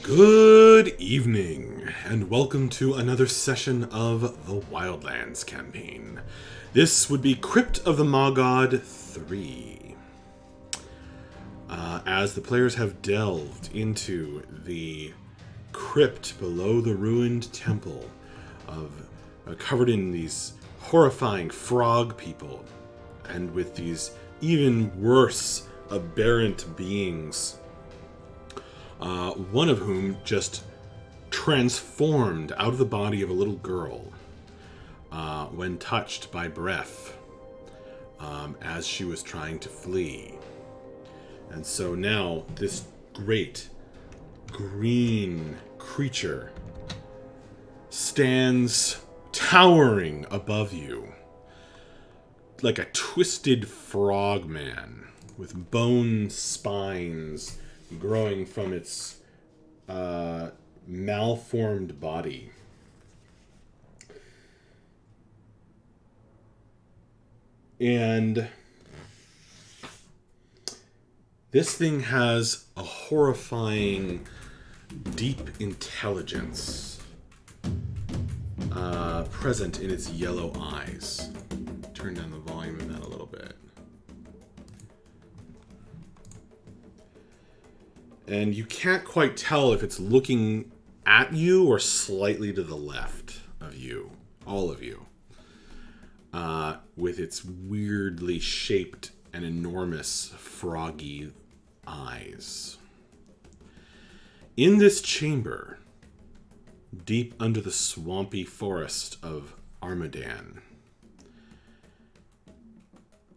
Good evening, and welcome to another session of the Wildlands campaign. This would be Crypt of the Moggod 3. As the players have delved into the crypt below the ruined temple covered in these horrifying frog people, and with these even worse aberrant beings, one of whom just transformed out of the body of a little girl when touched by breath as she was trying to flee. And so now this great green creature stands towering above you like a twisted frog man with bone spines growing from its malformed body. And this thing has a horrifying, deep intelligence present in its yellow eyes. Turn down the volume of that a little bit. And you can't quite tell if it's looking at you or slightly to the left of you, all of you, with its weirdly shaped and enormous froggy eyes. In this chamber, deep under the swampy forest of Armadan,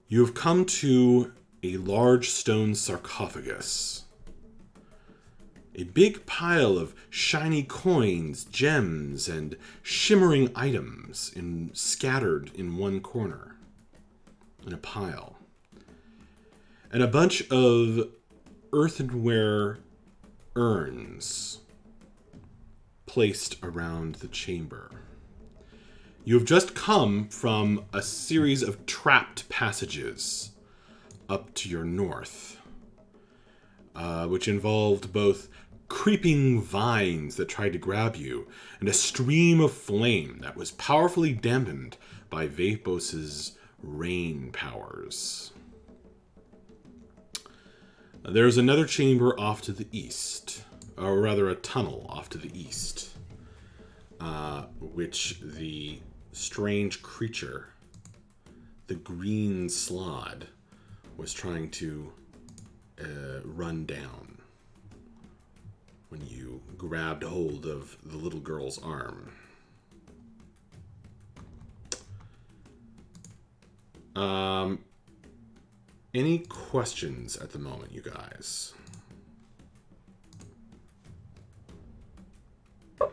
you have come to a large stone sarcophagus. A big pile of shiny coins, gems, and shimmering items scattered in one corner, in a pile. And a bunch of earthenware urns placed around the chamber. You have just come from a series of trapped passages up to your north, which involved both creeping vines that tried to grab you, and a stream of flame that was powerfully dampened by Vapos' rain powers. There's another chamber off to the east, or rather a tunnel off to the east, which the strange creature, the green slod, was trying to run down when you grabbed hold of the little girl's arm. Any questions at the moment, you guys?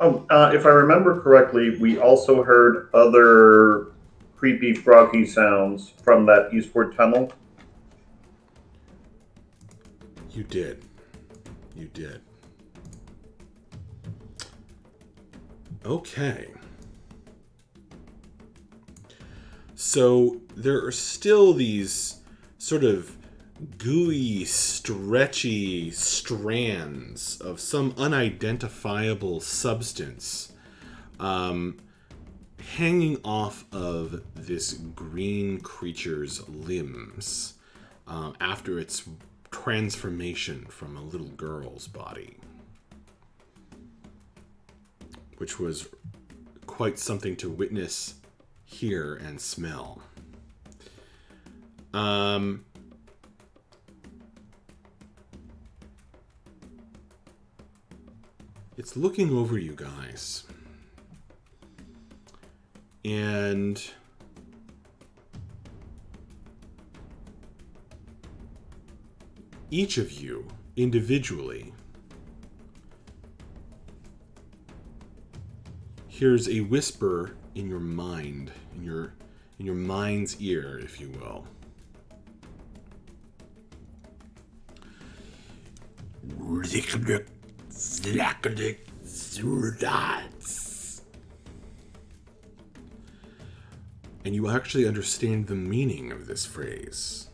If I remember correctly, we also heard other creepy froggy sounds from that eastward tunnel. You did. You did. Okay. So there are still these sort of gooey, stretchy strands of some unidentifiable substance hanging off of this green creature's limbs after its transformation from a little girl's body, which was quite something to witness, hear, and smell. It's looking over you guys, and each of you individually hears a whisper in your mind, in your mind's ear, if you will. And you actually understand the meaning of this phrase.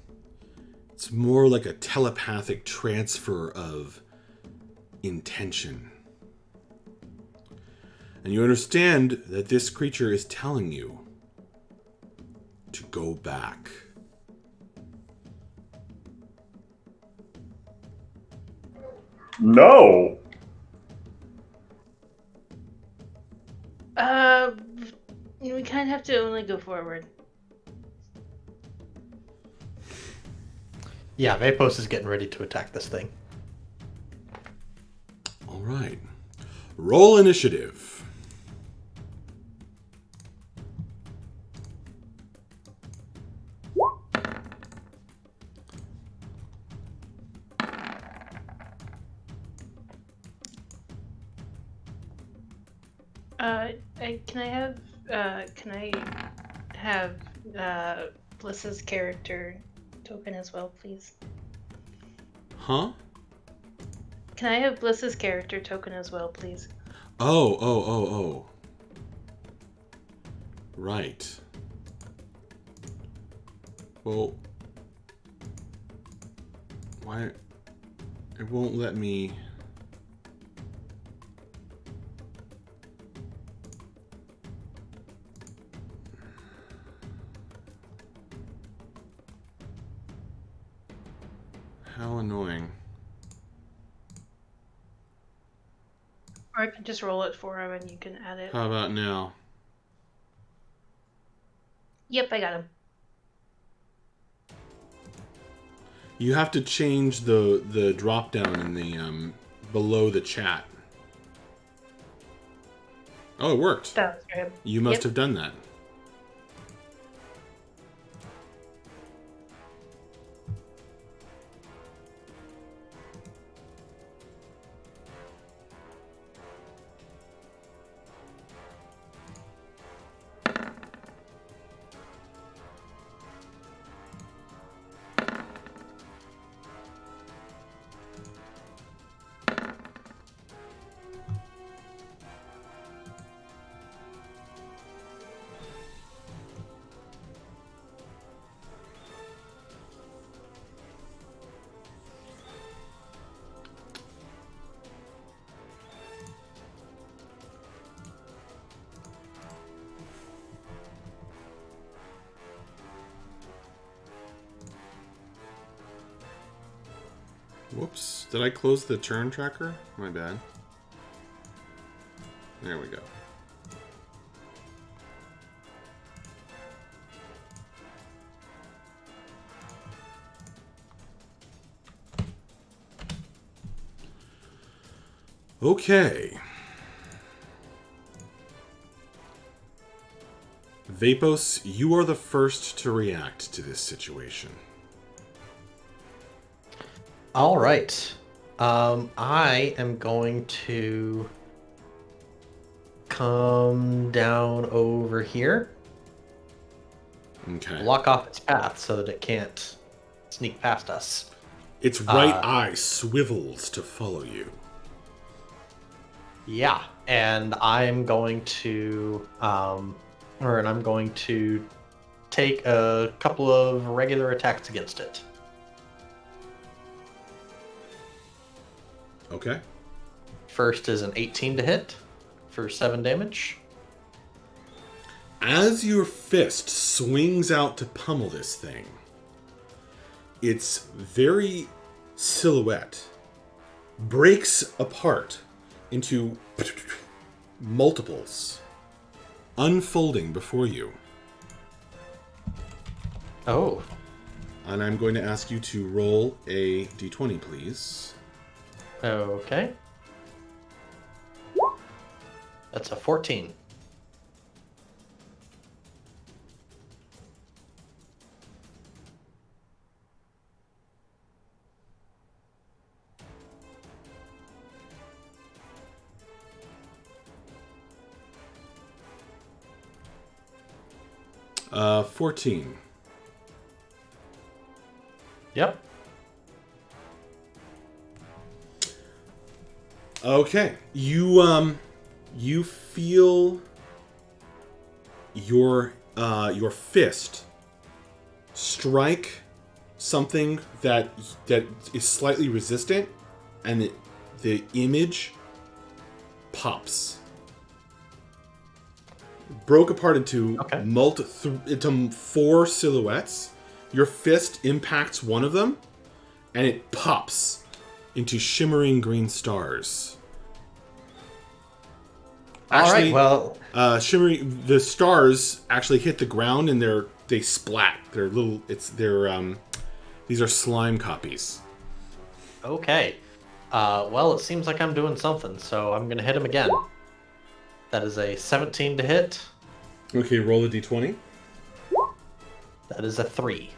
It's more like a telepathic transfer of intention And you understand that this creature is telling you to go back. No. We kind of have to only go forward. Yeah, Vapos is getting ready to attack this thing. All right. Roll initiative. Can I have Bliss's character token as well, please? Huh? Can I have Bliss's character token as well, please? Oh. Right. Well, why? It won't let me. How annoying. Or I can just roll it for him and you can add it. How about now? Yep, I got him. You have to change the drop down in the below the chat. Oh, it worked. That was for him. You must have done that. Whoops. Did I close the turn tracker? My bad. There we go. Okay. Vapos, you are the first to react to this situation. All right. I am going to come down over here, Okay. block off its path so that it can't sneak past us. Its right eye swivels to follow you. Yeah, and I'm going to, I'm going to take a couple of regular attacks against it. Okay. First is an 18 to hit for 7 damage. As your fist swings out to pummel this thing, its very silhouette breaks apart into multiples, unfolding before you. Oh. And I'm going to ask you to roll a d20, please. Okay. That's a 14. Uh, 14. Yep. Okay. You feel your fist strike something that is slightly resistant, and the image pops broke apart into Okay. into 4 silhouettes. Your fist impacts one of them, and it pops into shimmering green stars. Actually, All right. Well, shimmering. The stars actually hit the ground, and they splat. They're little. These are slime copies. okay. Well, it seems like I'm doing something, so I'm gonna hit him again. That is a 17 to hit. Okay, roll a d20. That is a 3.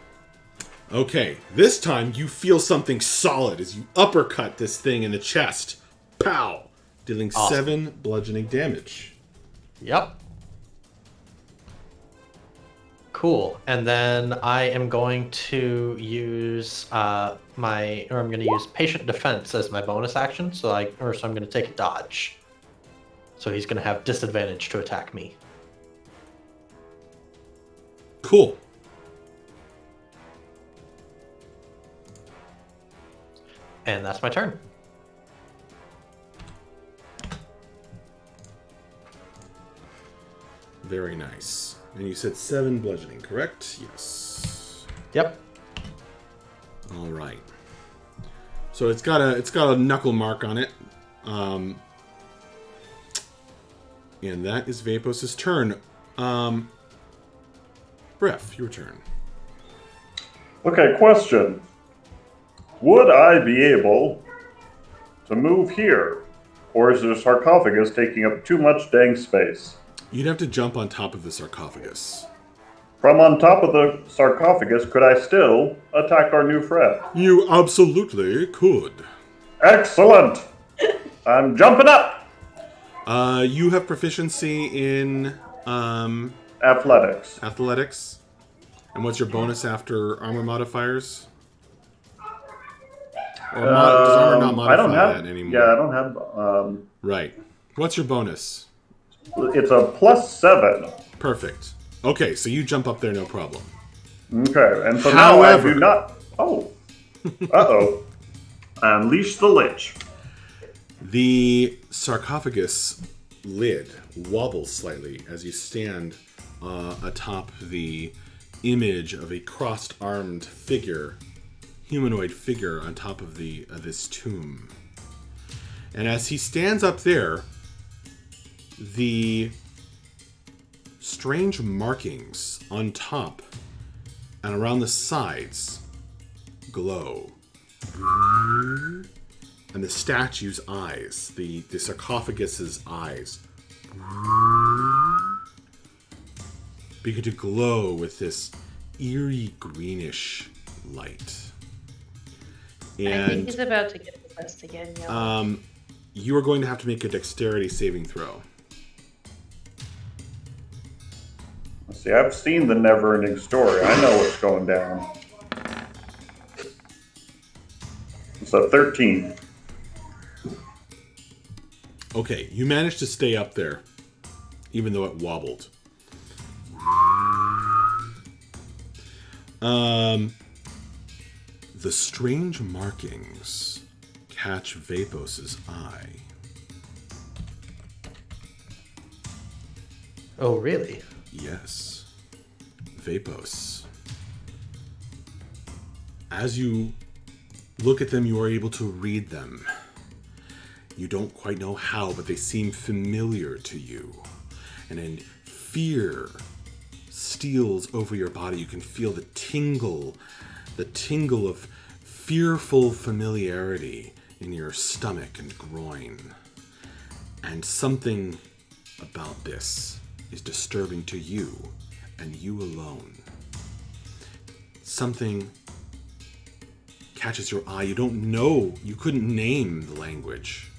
Okay, this time you feel something solid as you uppercut this thing in the chest. Pow! Dealing Awesome. 7 bludgeoning damage. Yep. Cool. And then I am going to use I'm going to use patient defense as my bonus action. So I'm going to take a dodge. So he's going to have disadvantage to attack me. Cool. And that's my turn. Very nice. And you said 7 bludgeoning, correct? Yes. Yep. All right. So it's got a knuckle mark on it. And that is Vapos' turn. Bref, your turn. Okay, question. Would I be able to move here? Or is the sarcophagus taking up too much dang space? You'd have to jump on top of the sarcophagus. From on top of the sarcophagus, could I still attack our new friend? You absolutely could. Excellent! I'm jumping up! You have proficiency in Athletics. athletics. And what's your bonus after armor modifiers? Or does armor not modify I don't have that anymore? Yeah, I don't have. Right. What's your bonus? It's a +7. Perfect. Okay, so you jump up there, no problem. Okay, and so However- now I do not. Oh. Uh-oh. Unleash the Lich. The sarcophagus lid wobbles slightly as you stand atop the image of a crossed-armed figure, humanoid figure on top of this tomb. And as he stands up there, the strange markings on top and around the sides glow. And the statue's eyes, the sarcophagus's eyes, begin to glow with this eerie greenish light. I think And he's about to get possessed again, y'all. you are going to have to make a dexterity saving throw. See, I've seen the never-ending story. I know what's going down. It's a 13. Okay, you managed to stay up there, even though it wobbled. The strange markings catch Vapos' eye. Oh, really? Yes. Vapos. As you look at them, you are able to read them. You don't quite know how, but they seem familiar to you. And then fear steals over your body. You can feel the tingle of fearful familiarity in your stomach and groin. And something about this is disturbing to you, and you alone. Something catches your eye. You don't know, you couldn't name the language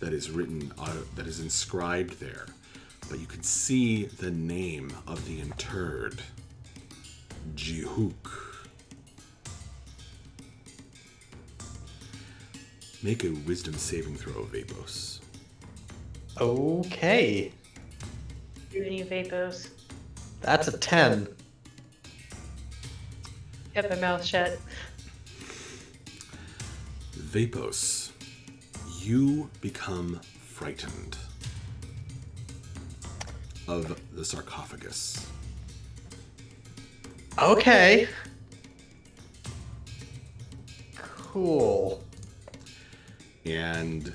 that is written, that is inscribed there, but you can see the name of the interred, Jihuk. Make a wisdom saving throw, Vapos. Okay. You and you, Vapos. That's a 10. Kept my mouth shut. Vapos, you become frightened of the sarcophagus. Okay. Cool. And,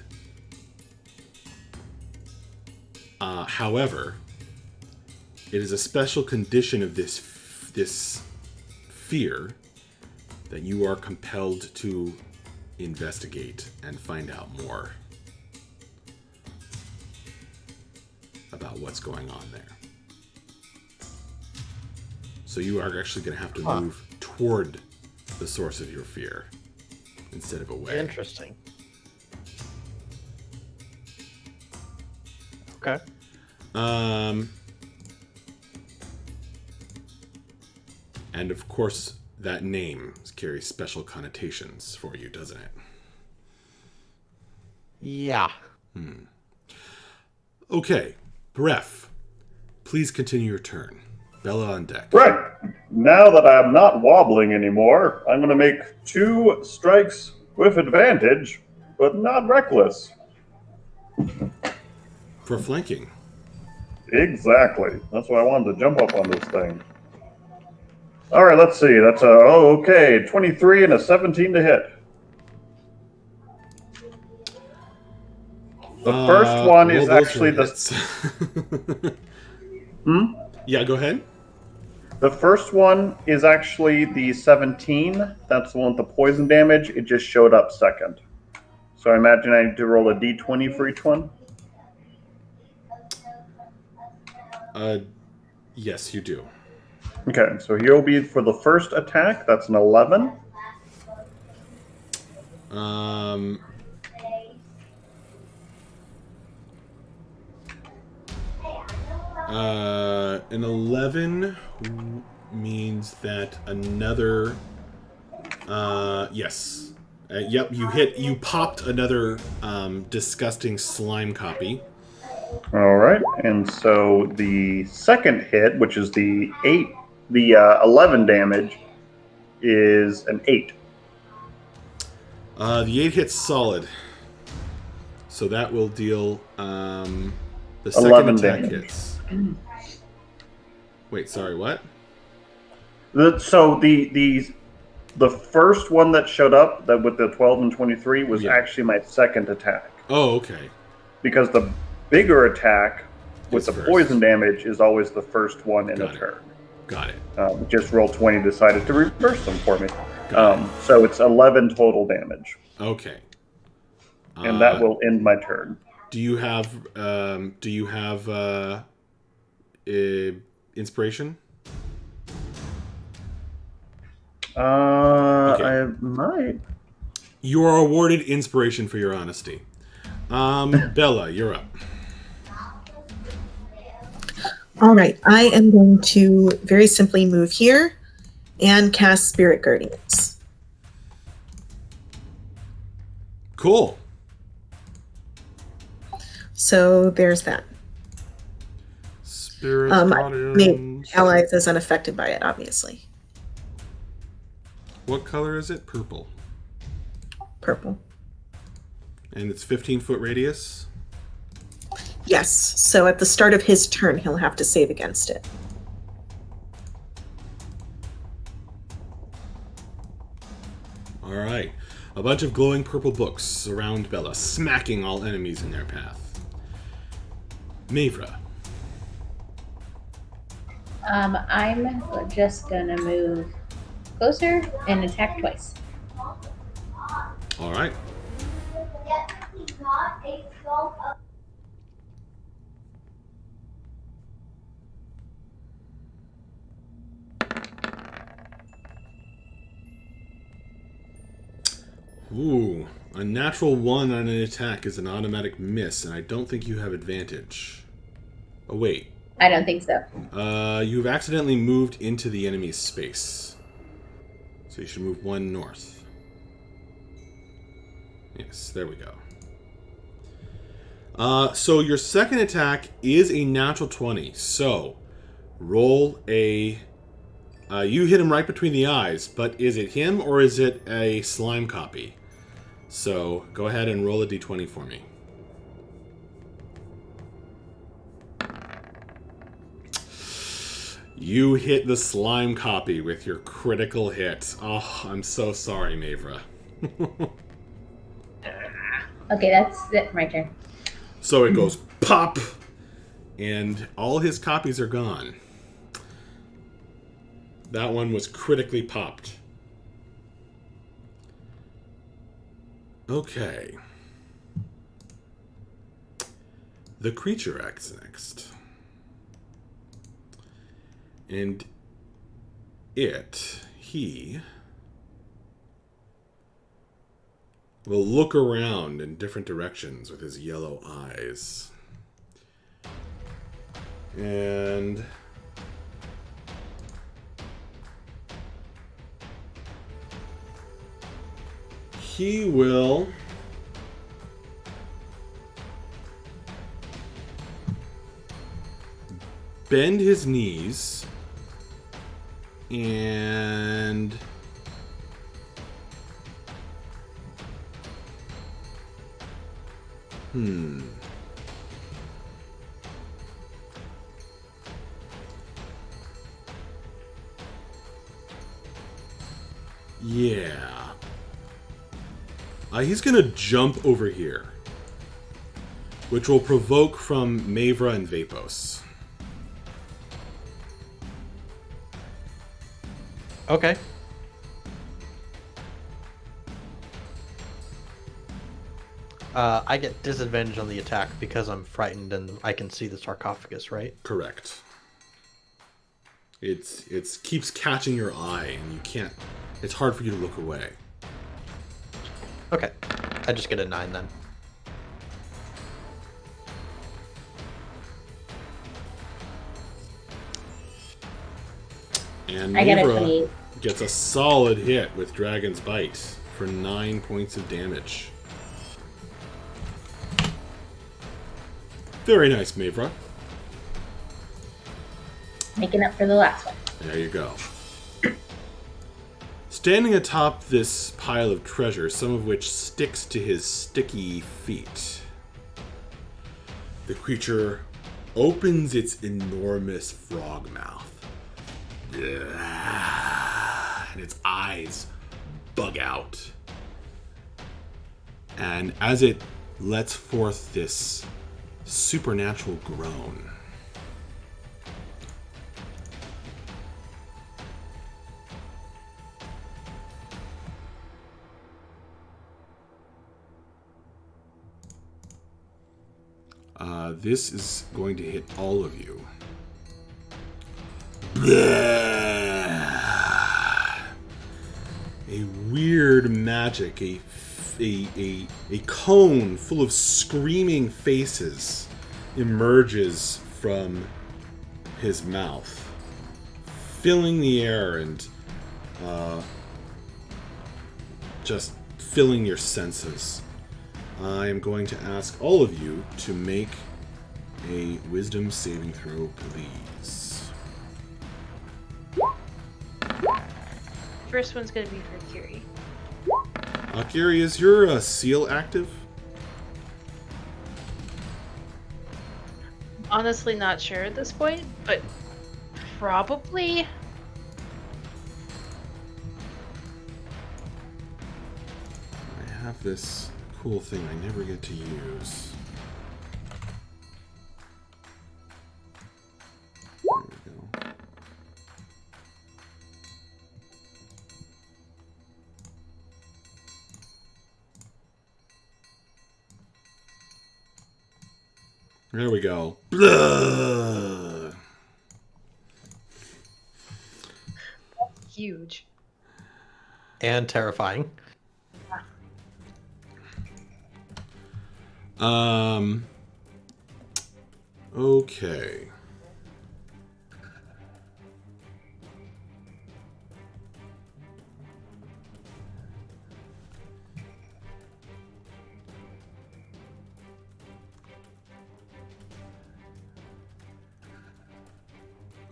however, it is a special condition of this fear that you are compelled to investigate and find out more about what's going on there. So you are actually going to have to move toward the source of your fear instead of away. Interesting. Okay. And of course, that name carries special connotations for you, doesn't it? Yeah. Okay, Bref, please continue your turn. Bella on deck. Right. Now that I'm not wobbling anymore, I'm going to make 2 strikes with advantage, but not reckless. For flanking. Exactly. That's why I wanted to jump up on this thing. All right, let's see. That's okay. 23 and a 17 to hit. The first one is actually the. Yeah, go ahead. The first one is actually the 17. That's the one with the poison damage. It just showed up second. So I imagine I need to roll a d20 for each one. Yes, you do. Okay, so here will be for the first attack. That's an 11. An 11 means that another. Yes. Yep, you popped another disgusting slime copy. All right, and so the second hit, which is the 11 damage, is an 8. The 8 hits solid. So that will deal the second 11 attack damage. hits. Wait, sorry, what? So the first one that showed up, that with the 12 and 23, was actually my second attack. Oh, okay. Because the bigger attack with the first. poison damage is always the first one in a turn. Got it. Just roll 20 decided to reverse them for me. So it's 11 total damage. Okay. And that will end my turn. Do you have inspiration? Okay. I might. You are awarded inspiration for your honesty. Bella, you're up. All right, I am going to very simply move here and cast Spirit Guardians. Cool. So there's that. Spirit My allies is unaffected by it, obviously. What color is it? Purple. Purple. And it's 15-foot radius? Yes, so at the start of his turn, he'll have to save against it. All right. A bunch of glowing purple books surround Bella, smacking all enemies in their path. Mavra. I'm just gonna move closer and attack twice. All right. Ooh, a natural 1 on an attack is an automatic miss, and I don't think you have advantage. Oh, wait. I don't think so. You've accidentally moved into the enemy's space. So you should move 1 north. Yes, there we go. So your second attack is a natural 20. So roll a... you hit him right between the eyes, but is it him or is it a slime copy? So go ahead and roll a d20 for me. You hit the slime copy with your critical hit. Oh, I'm so sorry, Mavra. Okay, that's it. My turn. So it goes pop, and all his copies are gone. That one was critically popped. Okay. The creature acts next. And he will look around in different directions with his yellow eyes. And he will bend his knees and yeah. He's gonna jump over here, which will provoke from Mavra and Vapos. Okay. I get disadvantage on the attack because I'm frightened and I can see the sarcophagus, right? Correct. It's keeps catching your eye, and you can't. It's hard for you to look away. Okay. I just get a 9 then. And I got a Mavra 28. gets a solid hit with Dragon's Bite for 9 points of damage. Very nice, Mavra. Making up for the last one. There you go. Standing atop this pile of treasure, some of which sticks to his sticky feet, the creature opens its enormous frog mouth. And its eyes bug out. And as it lets forth this supernatural groan, this is going to hit all of you. A weird magic, a cone full of screaming faces emerges from his mouth, filling the air and just filling your senses. I am going to ask all of you to make a wisdom saving throw, please. First one's gonna be for Kiri. Kiri, is your seal active? Honestly, not sure at this point, but probably. I have this cool thing I never get to use. There we go. There we go. Blah! Huge. And terrifying. Okay.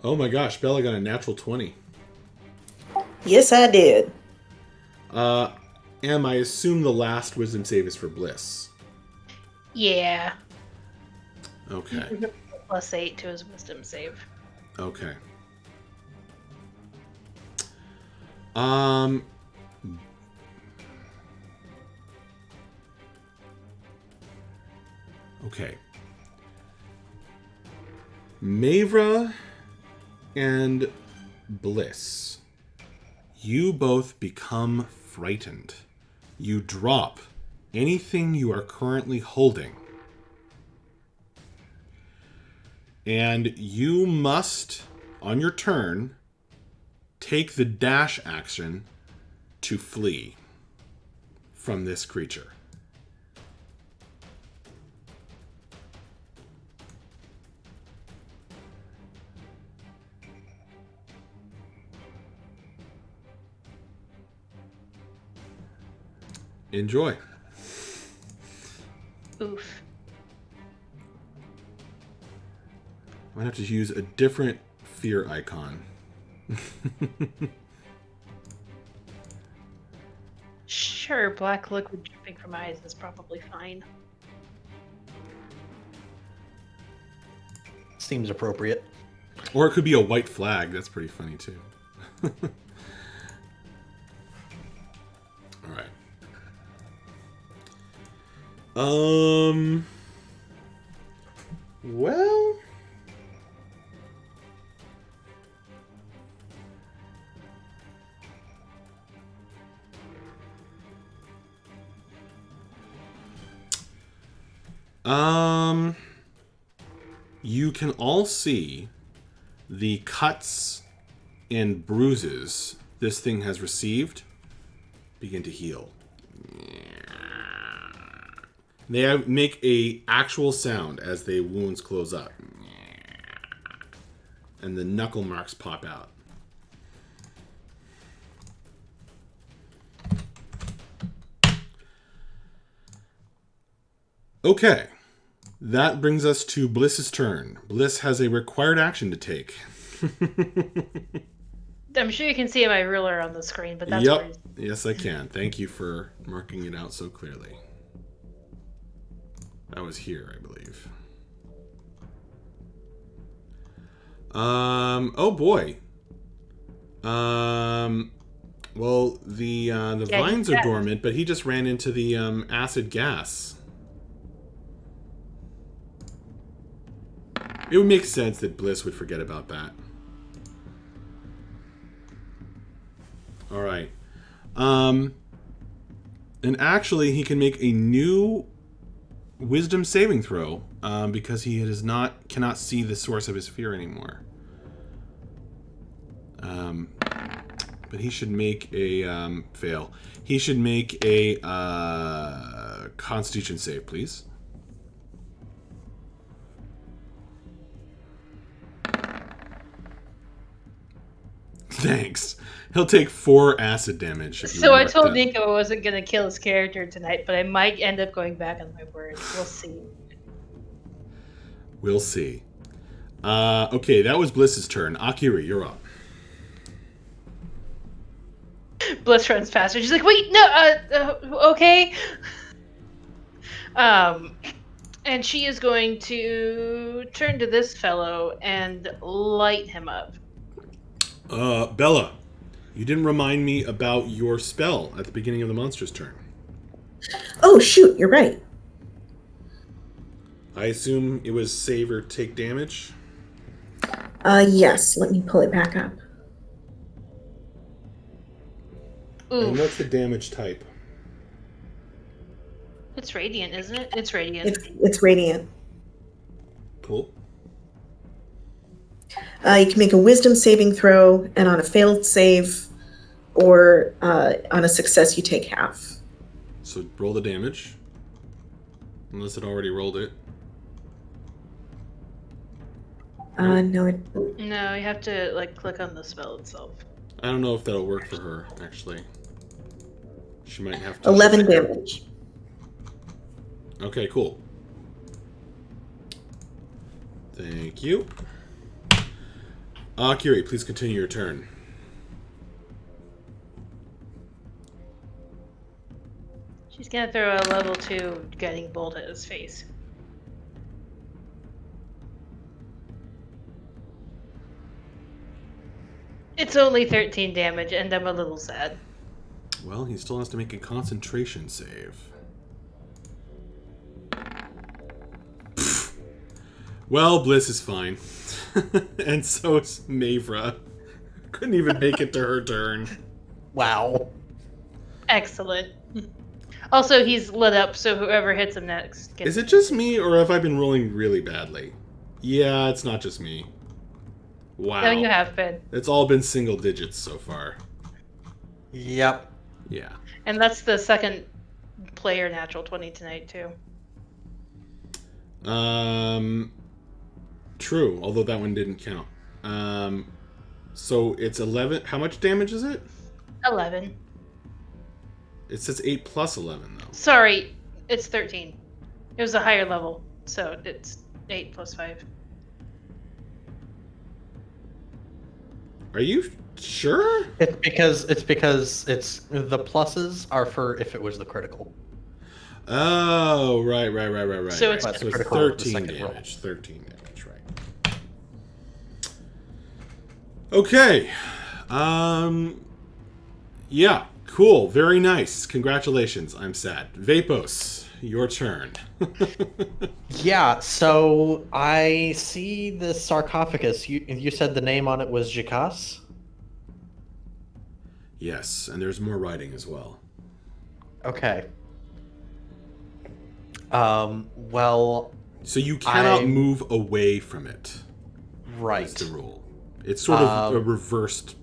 Oh my gosh, Bella got a natural 20. Yes, I did. I assume the last wisdom save is for Bliss. Yeah. Okay. +8 to his wisdom save. Okay. Um. Okay. Mavra and Bliss, you both become frightened. You drop anything you are currently holding. And you must, on your turn, take the dash action to flee from this creature. Enjoy. Oof. I might have to use a different fear icon. Sure, black liquid dripping from eyes is probably fine. Seems appropriate. Or it could be a white flag. That's pretty funny, too. All right. Well... You can all see the cuts and bruises this thing has received begin to heal. They make a actual sound as the wounds close up. And the knuckle marks pop out. Okay. That brings us to Bliss's turn. Bliss has a required action to take. I'm sure you can see my ruler on the screen, but that's Yep. Yes, I can. Thank you for marking it out so clearly. That was here, I believe. Oh boy. Well, the vines are dormant, but he just ran into the acid gas. It would make sense that Bliss would forget about that. All right. And actually, he can make a new wisdom saving throw because he cannot see the source of his fear anymore. But he should make a fail. He should make a Constitution save, please. Thanks. He'll take 4 acid damage. So I told Nico I wasn't going to kill his character tonight, but I might end up going back on my word. We'll see. We'll see. Okay, that was Bliss's turn. Akiri, you're up. Bliss runs faster. She's like, wait, no, okay. And she is going to turn to this fellow and light him up. Bella, you didn't remind me about your spell at the beginning of the monster's turn. Oh, shoot, you're right. I assume it was save or take damage? Yes, let me pull it back up. Oof. And what's the damage type? It's radiant, isn't it? It's radiant. It's radiant. Cool. You can make a wisdom saving throw, and on a failed save or on a success, you take half. So roll the damage. Unless it already rolled it. No, No, you have to click on the spell itself. I don't know if that'll work for her, actually. She might have to... 11 damage. Okay, cool. Thank you. Kiri, please continue your turn. She's gonna throw a level 2 guiding bolt at his face. It's only 13 damage, and I'm a little sad. Well, he still has to make a concentration save. Pfft. Well, Bliss is fine. And so is Mavra. Couldn't even make it to her turn. Wow. Excellent. Also, he's lit up, so whoever hits him next gets... Is it just me, or have I been rolling really badly? Yeah, it's not just me. Wow. No, you have been. It's all been single digits so far. Yep. Yeah. And that's the second player natural 20 tonight, too. True, although that one didn't count. So it's 11. How much damage is it? 11. It says 8 plus 11, though. Sorry, it's 13. It was a higher level, so it's 8 plus 5. Are you sure? It's because it's the pluses are for if it was the critical. Oh, right. So it's- So it's Critical with the 13 second roll. damage. 13 damage, right. Okay. Yeah, cool. Very nice. Congratulations. I'm sad. Vapos, your turn. Yeah, so I see the sarcophagus. You said the name on it was Jikas? Yes, and there's more writing as well. Okay. Well, So you cannot I'm- move away from it. right. Is the rule. It's sort of a reversed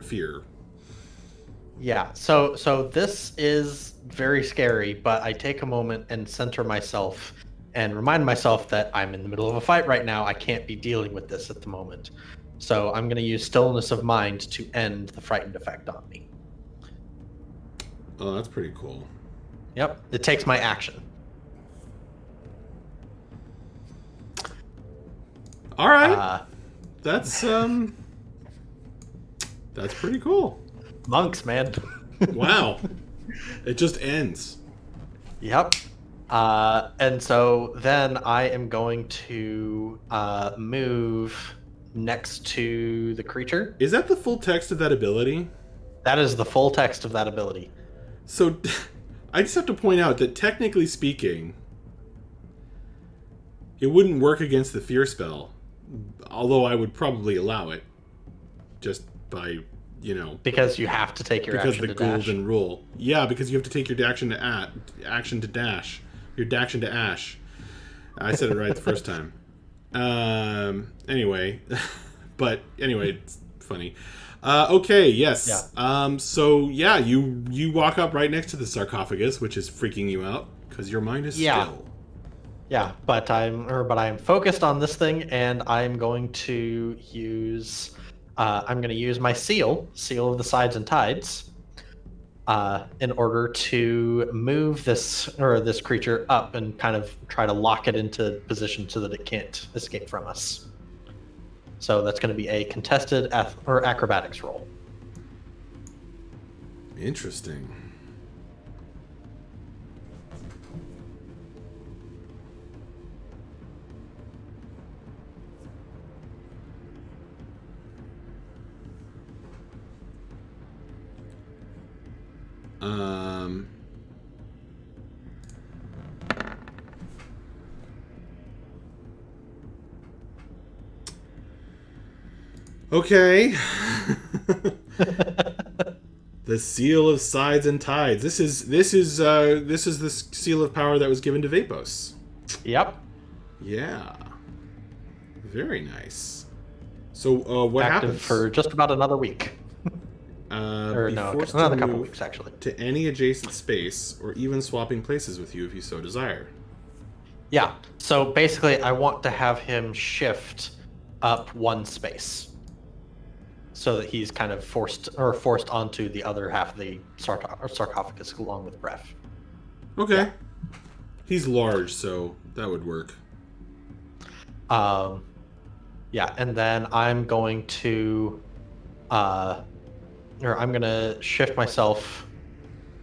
fear. Yeah, so this is very scary, but I take a moment and center myself and remind myself that I'm in the middle of a fight right now. I can't be dealing with this at the moment. So I'm going to use stillness of mind to end the frightened effect on me. Oh, that's pretty cool. Yep, it takes my action. All right. That's pretty cool. Monks, man. Wow. It just ends. Yep. And so then I am going to move next to the creature. Is that the full text of that ability? That is the full text of that ability. So I just have to point out that technically speaking, it wouldn't work against the fear spell, although I would probably allow it just by, Because you have to take your because action the to dash. golden rule. Yeah, because you have to take your action to dash. Your action to ash. I said it right the first time. Anyway, it's funny. Okay, yes. Yeah. So yeah, you walk up right next to the sarcophagus, which is freaking you out because your mind is still. Yeah, but I'm focused on this thing, and I'm going to use my seal of the sides and tides, in order to move this creature up and kind of try to lock it into position so that it can't escape from us. So that's going to be a contested acrobatics roll. Interesting. Okay. The seal of sides and tides. This is the seal of power that was given to Vapos. Yep. Yeah. Very nice. So what Active happens for just about another week. Or be no, forced to another couple move weeks actually. to any adjacent space, or even swapping places with you if you so desire. Yeah. So basically, I want to have him shift up one space, so that he's kind of forced onto the other half of the sarcophagus along with Bref. Okay. Yeah. He's large, so that would work. Yeah, and then I'm going to, shift myself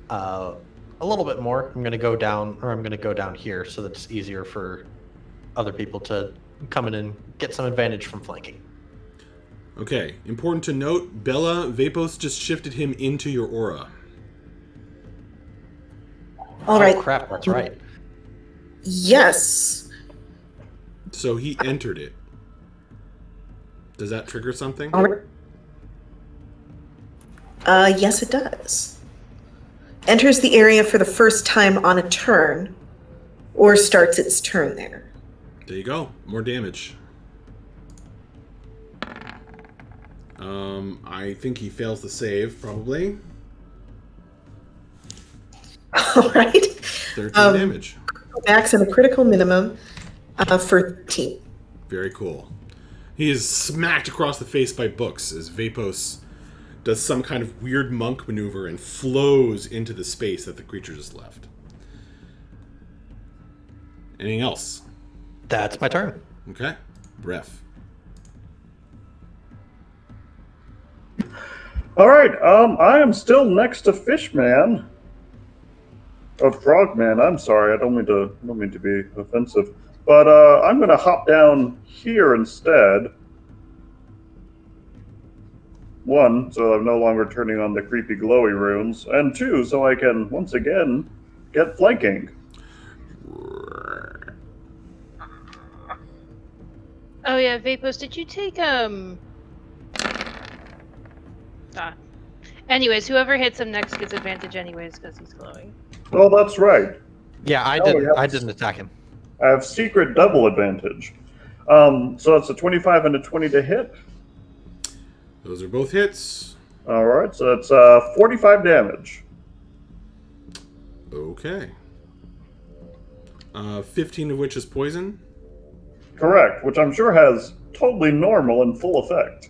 a little bit more. I'm going to go down here so that it's easier for other people to come in and get some advantage from flanking. Okay, important to note, Bella, Vapos just shifted him into your aura. All right. Oh crap, that's right. Yes. So he entered it. Does that trigger something? All right. Yes, it does. Enters the area for the first time on a turn, or starts its turn there. There you go. More damage. I think he fails the save, probably. All right. 13 damage. Max and a critical minimum for 13. Very cool. He is smacked across the face by books as Vapos does some kind of weird monk maneuver and flows into the space that the creature just left. Anything else? That's my turn. Okay. Ref. All right. I am still next to Fishman. Frogman. I'm sorry. I don't mean to be offensive, but I'm going to hop down here instead. One, so I'm no longer turning on the creepy glowy runes, and two, so I can once again get flanking. Oh yeah, Vapos, did you take Anyways, whoever hits him next gets advantage anyways because he's glowing. Oh, that's right. Yeah, I Oh, didn't. yes. I didn't attack him. I have secret double advantage. So it's a 25 and a 20 to hit. Those are both hits. All right, so that's 45 damage. Okay. 15 of which is poison. Correct, which I'm sure has totally normal and full effect.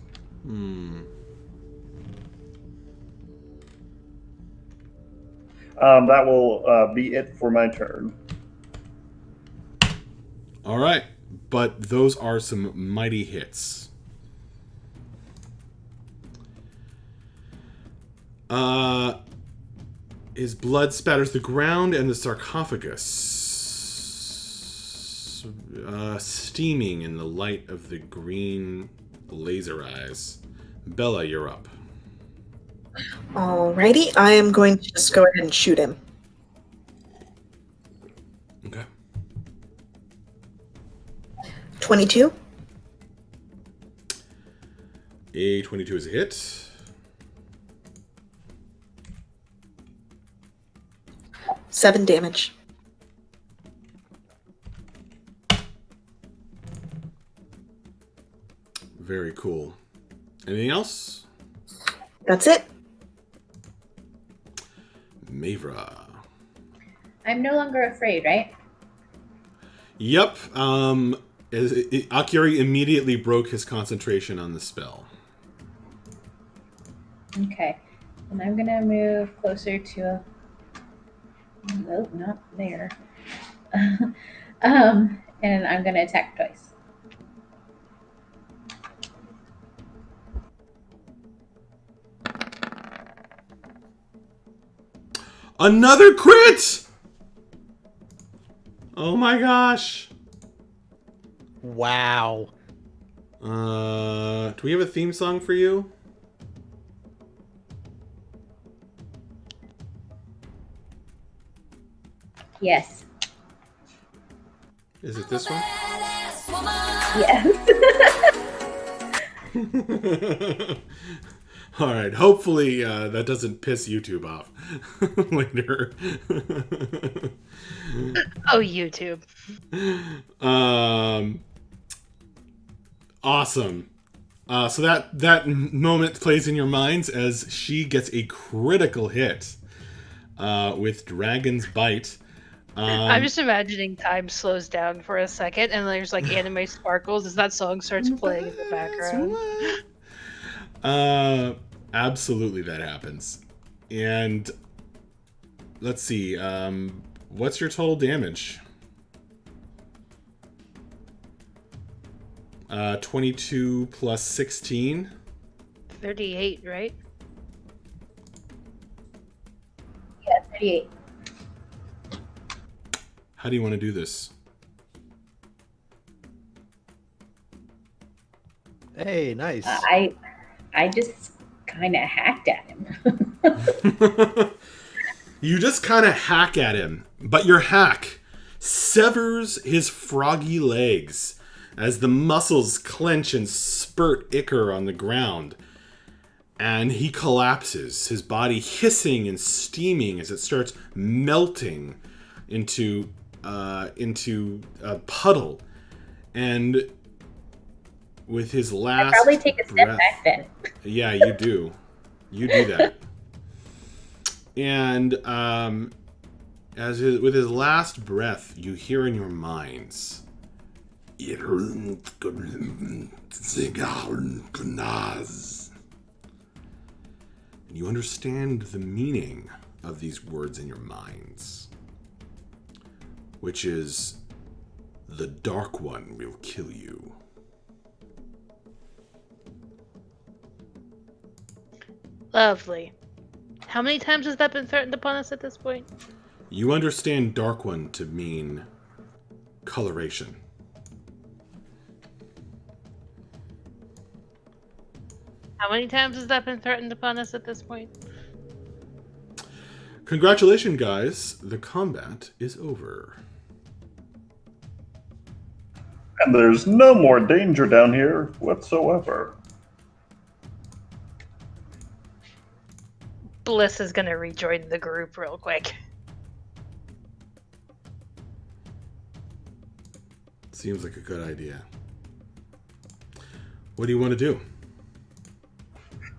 That will be it for my turn. All right, but those are some mighty hits. His blood spatters the ground and the sarcophagus, steaming in the light of the green laser eyes. Bella, you're up. Alrighty, I am going to just go ahead and shoot him. Okay. 22. A 22 is a hit. Seven damage. Very cool. Anything else? That's it. Mavra. I'm no longer afraid, right? Yep. Akiri immediately broke his concentration on the spell. Okay. And I'm gonna move closer to nope, not there. And I'm gonna attack twice. Another crit! Oh my gosh. Wow. Do we have a theme song for you? Yes. Is it this one? Yes. All right. Hopefully that doesn't piss YouTube off later. Oh, YouTube. Awesome. So that moment plays in your minds as she gets a critical hit with Dragon's Bite. I'm just imagining time slows down for a second and there's like anime sparkles as that song starts playing in the background. Absolutely that happens. And let's see, what's your total damage? 22 plus 16. 38, right? Yeah, 38. How do you want to do this? Hey, nice. I just kind of hacked at him. You just kind of hack at him, but your hack severs his froggy legs as the muscles clench and spurt ichor on the ground. And he collapses, his body hissing and steaming as it starts melting into a puddle. And with his last I probably take a step breath, back then. yeah, you do. You do that. And with his last breath, you hear in your minds, and you understand the meaning of these words in your minds, which is, the Dark One will kill you. Lovely. How many times has that been threatened upon us at this point? You understand Dark One to mean coloration. How many times has that been threatened upon us at this point? Congratulations, guys. The combat is over. And there's no more danger down here whatsoever. Bliss is gonna rejoin the group real quick. Seems like a good idea. What do you want to do?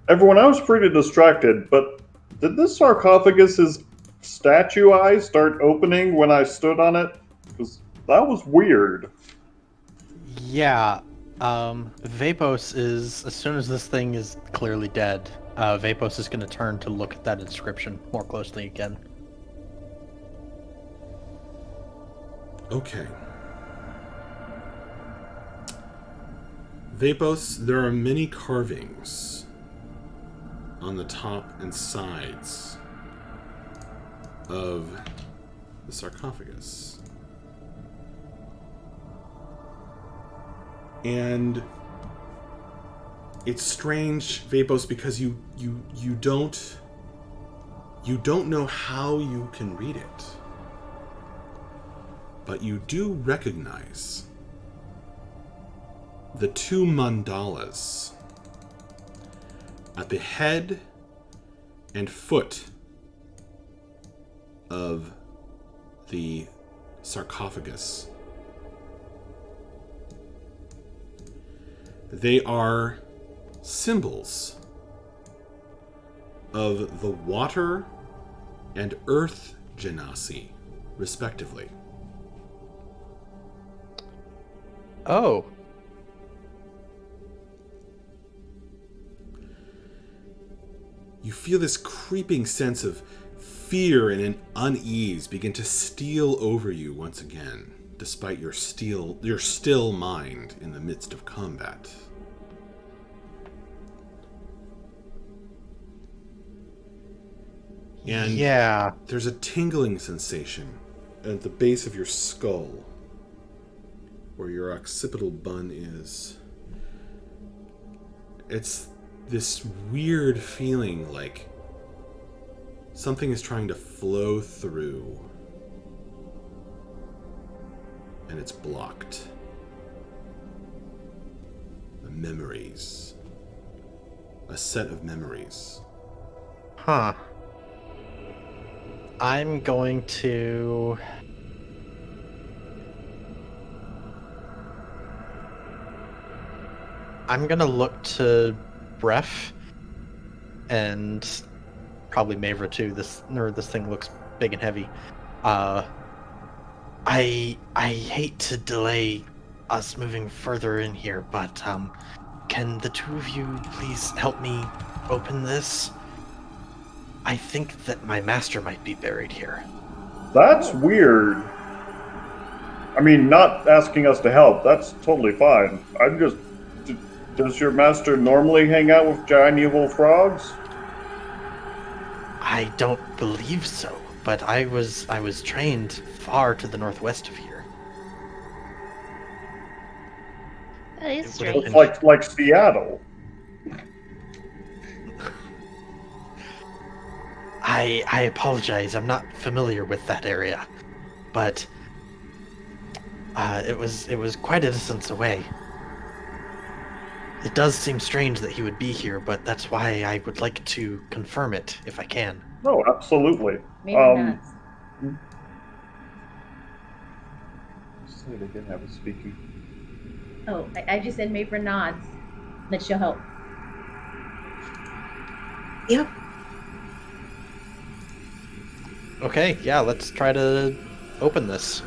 Everyone else pretty distracted, but did this sarcophagus's statue eyes start opening when I stood on it? Because that was weird. Yeah. Vapos is, as soon as this thing is clearly dead, Vapos is going to turn to look at that inscription more closely again. Okay. Vapos, there are many carvings on the top and sides of the sarcophagus. And it's strange, Vapos, because you don't know how you can read it. But you do recognize the two mandalas at the head and foot of the sarcophagus. They are symbols of the water and earth genasi, respectively. Oh. You feel this creeping sense of fear and an unease begin to steal over you once again, despite your still mind in the midst of combat. And yeah, there's a tingling sensation at the base of your skull, where your occipital bun is. It's this weird feeling like something is trying to flow through, and it's blocked. The memories. A set of memories. Huh. I'm going to... I'm gonna look to Bref and probably Mavra too. This thing looks big and heavy. I hate to delay us moving further in here, but can the two of you please help me open this? I think that my master might be buried here. That's weird. I mean, not asking us to help, that's totally fine. I'm just... Does your master normally hang out with giant evil frogs? I don't believe so, but I was trained far to the northwest of here. That is It would've strange. It's like Seattle. I apologize. I'm not familiar with that area, but it was quite a distance away. It does seem strange that he would be here, but that's why I would like to confirm it if I can. No, absolutely. Maybe not. Say it again. I was speaking. Oh, I just said Mavra nods. That she'll help. Yep. Okay, yeah, let's try to open this.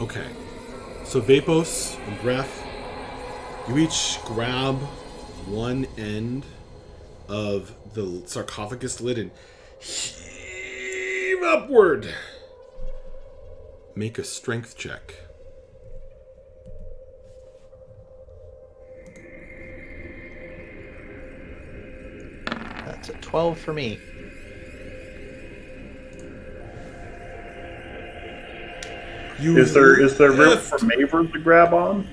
Okay. So Vapos and Breath, you each grab one end of the sarcophagus lid and heave upward. Make a strength check. That's a 12 for me. You Is there room lift. for Maverick to grab on?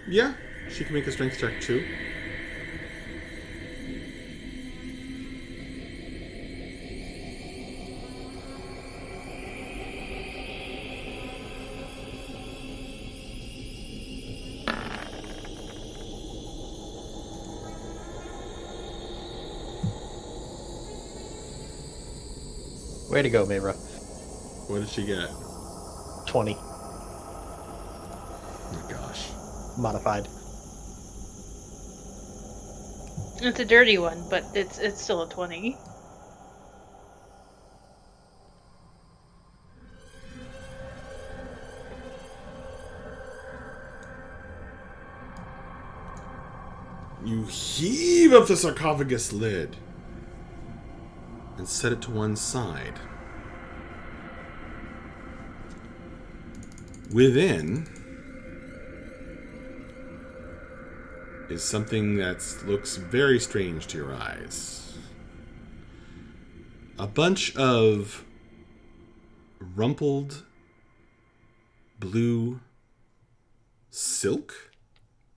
Yeah, she can make a strength check too. Way to go, Mavra. What did she get? 20. Oh my gosh. Modified. It's a dirty one, but it's still a 20. You heave up the sarcophagus lid and set it to one side. Within is something that looks very strange to your eyes. A bunch of rumpled blue silk,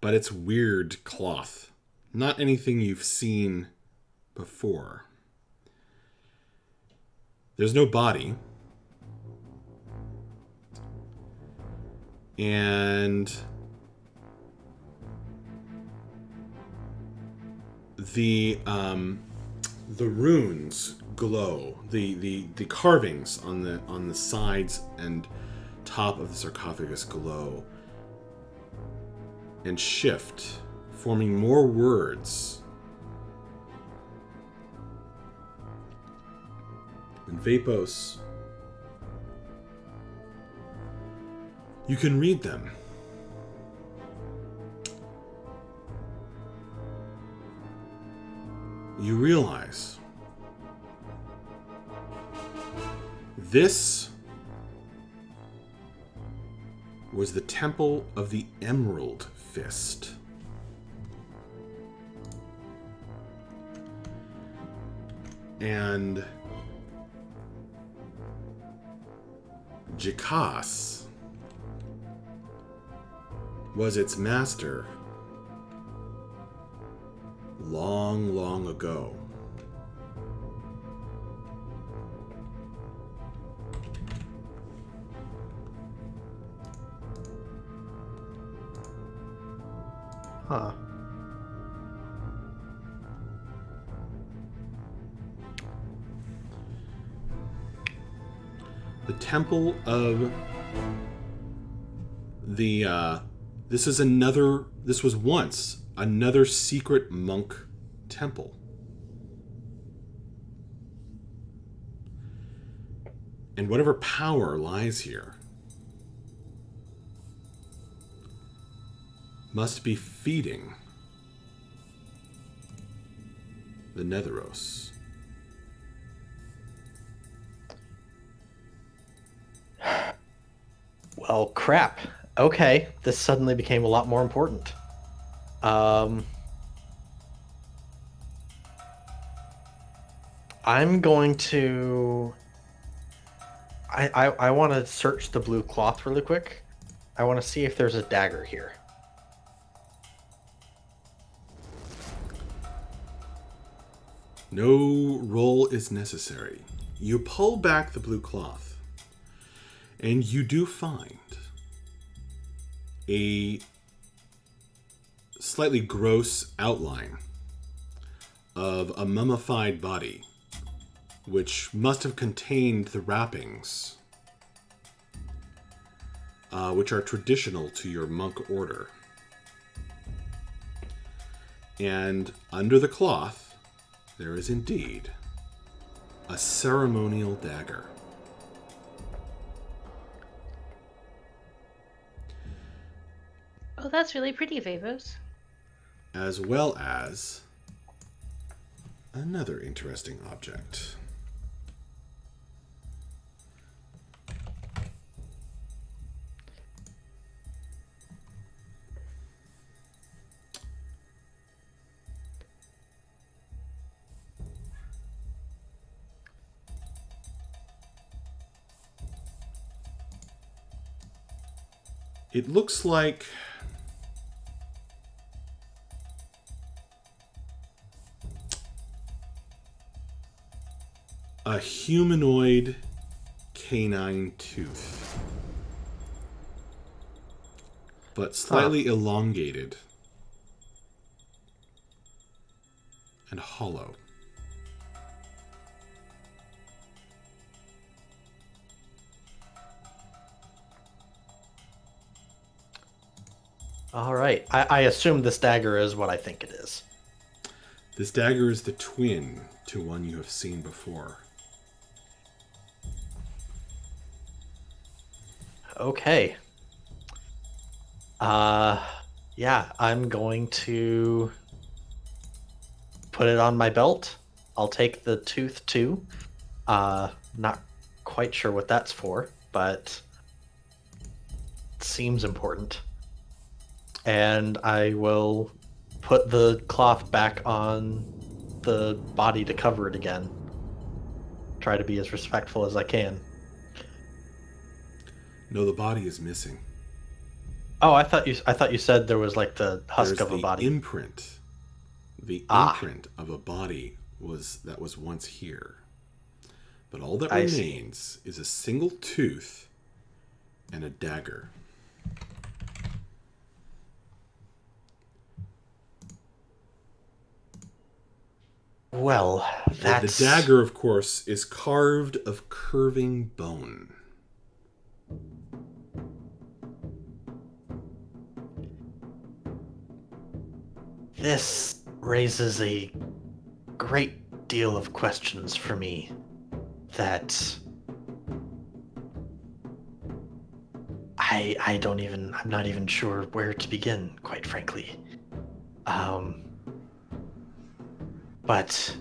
but it's weird cloth. Not anything you've seen before. There's no body. And the runes glow. The carvings on the sides and top of the sarcophagus glow and shift, forming more words. And Vapos, you can read them. You realize this was the temple of the Emerald Fist. And Jakas was its master long, long ago. Huh. The temple of the this was once another secret monk temple. And whatever power lies here must be feeding the Netheros. Well, crap. Okay, this suddenly became a lot more important. I'm going to. I want to search the blue cloth really quick. I want to see if there's a dagger here. No roll is necessary. You pull back the blue cloth, and you do find a slightly gross outline of a mummified body, which must have contained the wrappings, which are traditional to your monk order. And under the cloth, there is indeed a ceremonial dagger. Oh, that's really pretty, Vavos. As well as another interesting object. It looks like a humanoid canine tooth, but slightly elongated and hollow. All right. I assume this dagger is what I think it is. This dagger is the twin to one you have seen before. Okay. Yeah, I'm going to put it on my belt. I'll take the tooth too. Not quite sure what that's for, but it seems important. And I will put the cloth back on the body to cover it again. Try to be as respectful as I can. No, the body is missing. Oh, I thought you said there was like the husk There's of a the body. imprint. The imprint of a body that was once here. But all that remains is a single tooth and a dagger. Well, that's... The dagger, of course, is carved of curving bone. This raises a great deal of questions for me that I'm not even sure where to begin, quite frankly. But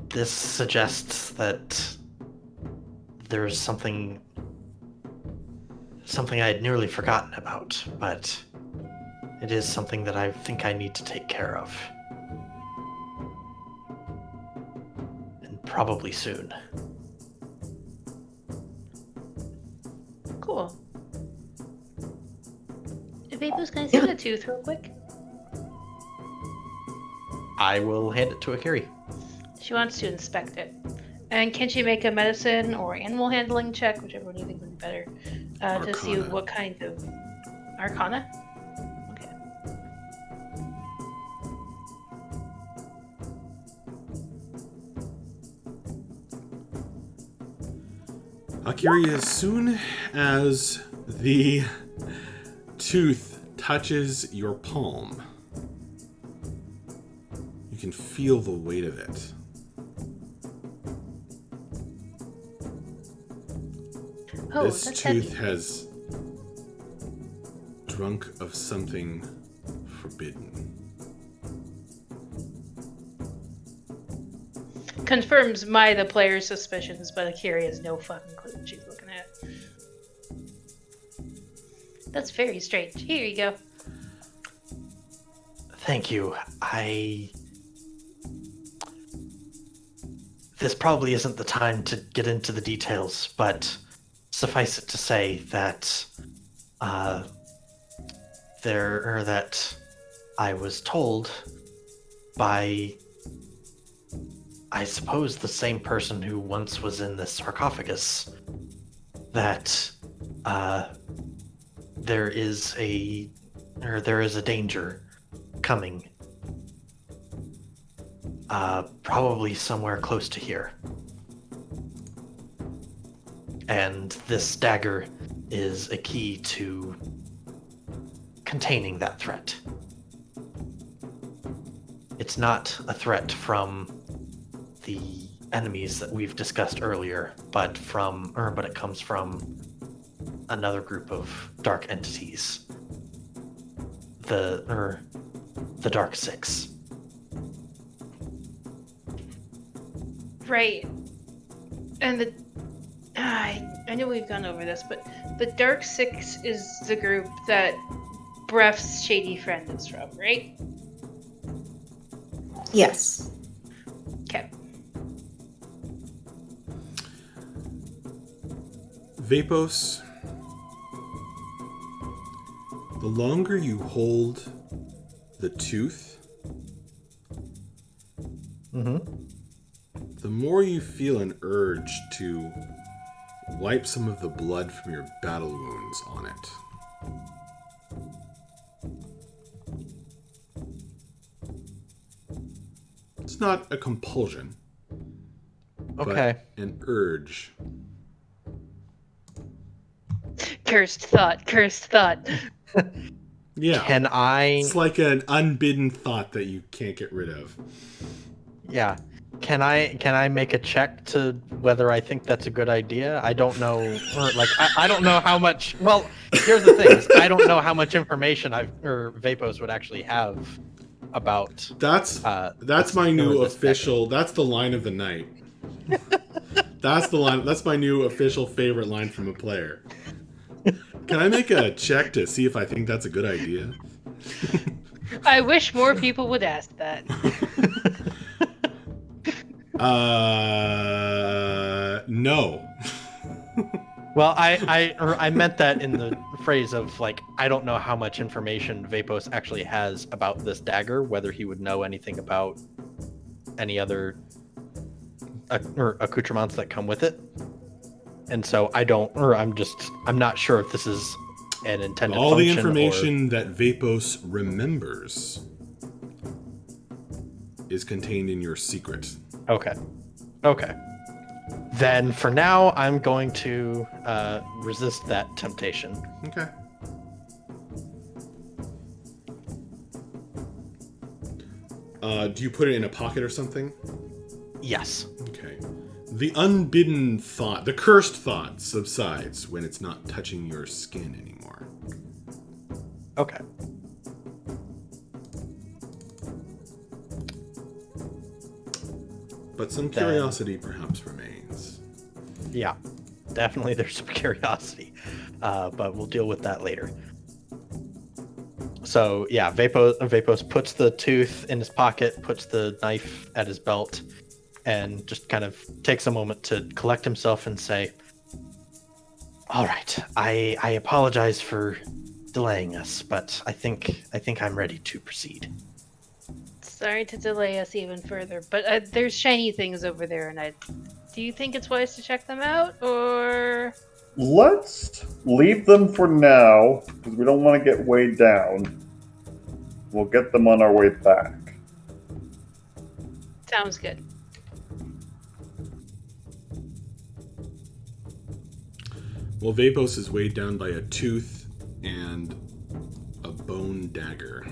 this suggests that there's something I had nearly forgotten about, but it is something that I think I need to take care of. And probably soon. Cool. Vapos, can I see the tooth real quick? I will hand it to Akiri. She wants to inspect it. And can she make a medicine or animal handling check, whichever one you think would be better, to see Arcana. what kind of... Arcana? Okay. Akiri, as soon as the tooth touches your palm, you can feel the weight of it. Oh, This that's tooth heavy. has drunk of something forbidden. Confirms the player's suspicions, but Akira has no fucking clue what she's looking at. That's very strange. Here you go. Thank you. this probably isn't the time to get into the details, but suffice it to say that that I was told by, I suppose, the same person who once was in this sarcophagus, that there is a danger coming. Probably somewhere close to here. And this dagger is a key to containing that threat. It's not a threat from the enemies that we've discussed earlier, but it comes from another group of dark entities. The Dark Six. Right. And I know we've gone over this, but the Dark Six is the group that Bref's shady friend is from, right? Yes. Okay. Vapos, the longer you hold the tooth, the more you feel an urge to wipe some of the blood from your battle wounds on it. It's not a compulsion, Okay. but an urge. Cursed thought. Yeah. Can I? It's like an unbidden thought that you can't get rid of. Yeah. Can I make a check to whether I think that's a good idea? I don't know, or like I don't know how much. Well, here's the thing: is I don't know how much information Vapos would actually have about. That's my new official. That's the line of the night. That's the line. That's my new official favorite line from a player. Can I make a check to see if I think that's a good idea? I wish more people would ask that. No. Well, I meant that in the phrase of like I don't know how much information Vapos actually has about this dagger, whether he would know anything about any other accoutrements that come with it. And so I'm not sure if this is an intended All the function information that Vapos remembers is contained in your secret. Okay. Then for now, I'm going to resist that temptation. Okay. Do you put it in a pocket or something? Yes. Okay. The unbidden thought, the cursed thought, subsides when it's not touching your skin anymore. Okay. But some curiosity perhaps remains. Yeah, definitely there's some curiosity, but we'll deal with that later. So yeah, Vapos puts the tooth in his pocket, puts the knife at his belt, and just kind of takes a moment to collect himself and say, "All right, I apologize for delaying us, but I think I'm ready to proceed." Sorry to delay us even further, but there's shiny things over there, and do you think it's wise to check them out, or? Let's leave them for now, because we don't want to get weighed down. We'll get them on our way back. Sounds good. Well, Vapos is weighed down by a tooth and a bone dagger.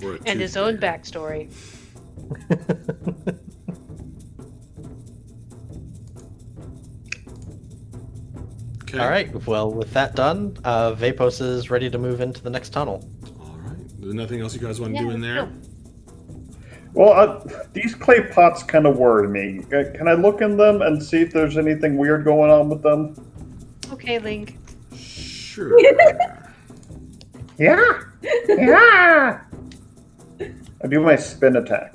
Or a And tooth his own dagger. backstory. Okay. All right. Well, with that done, Vapos is ready to move into the next tunnel. All right. There's nothing else you guys want to do in there? Well, these clay pots kind of worry me. Can I look in them and see if there's anything weird going on with them? Okay, Link. Sure. Yeah! Yeah! I do my spin attack.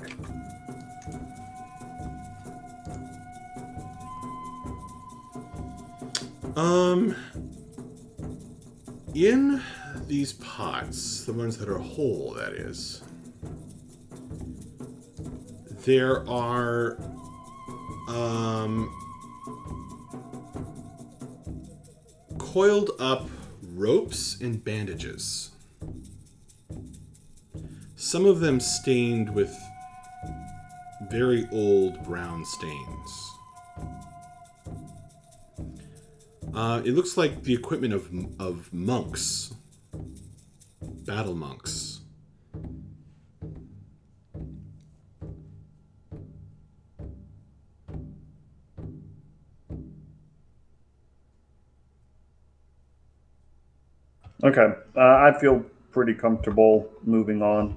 In these pots, the ones that are whole, that is, there are, coiled up ropes and bandages. Some of them stained with very old brown stains. It looks like the equipment of monks. Battle monks. Okay, I feel pretty comfortable moving on.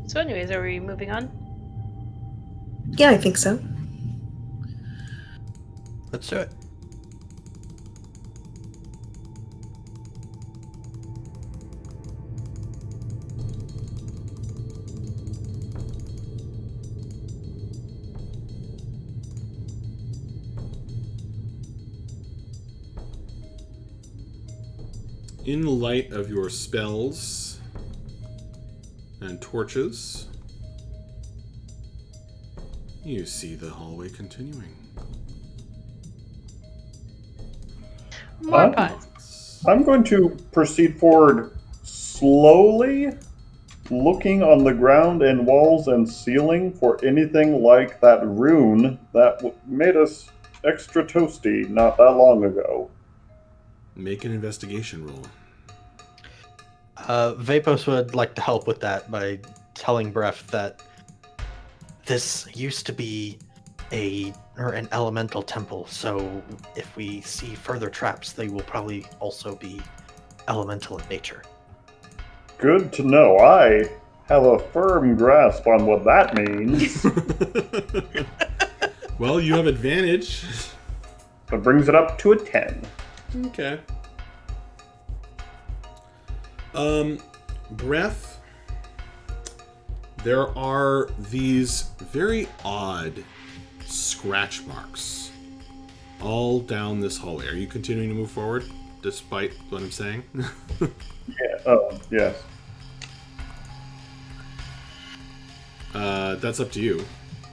So, anyways, are we moving on? Yeah, I think so. Let's do it. In the light of your spells and torches, you see the hallway continuing. More pots. I'm going to proceed forward slowly, looking on the ground and walls and ceiling for anything like that rune that made us extra toasty not that long ago. Make an investigation roll. Vapos would like to help with that by telling Bref that this used to be an elemental temple, so if we see further traps, they will probably also be elemental in nature. Good to know. I have a firm grasp on what that means. Well, you have advantage. That brings it up to a 10. Okay. Breath. There are these very odd scratch marks all down this hallway. Are you continuing to move forward despite what I'm saying? Yeah. Oh, yes. That's up to you.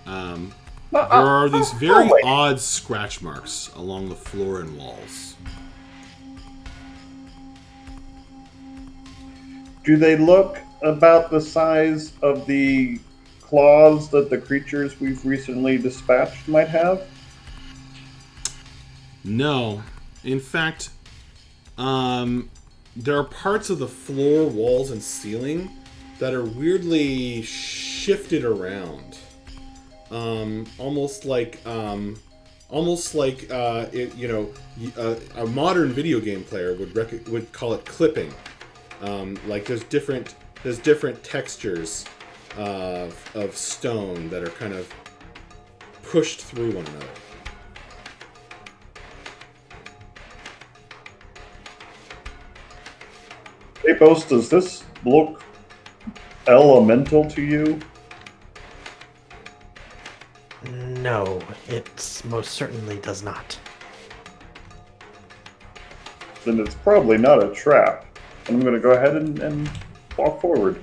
There are these very odd scratch marks along the floor and walls. Do they look about the size of the claws that the creatures we've recently dispatched might have? No. In fact, there are parts of the floor, walls, and ceiling that are weirdly shifted around. Almost like a modern video game player would call it clipping. Like there's different textures of stone that are kind of pushed through one another. Hey, Boast, does this look elemental to you? No, it most certainly does not. Then it's probably not a trap. I'm going to go ahead and walk forward.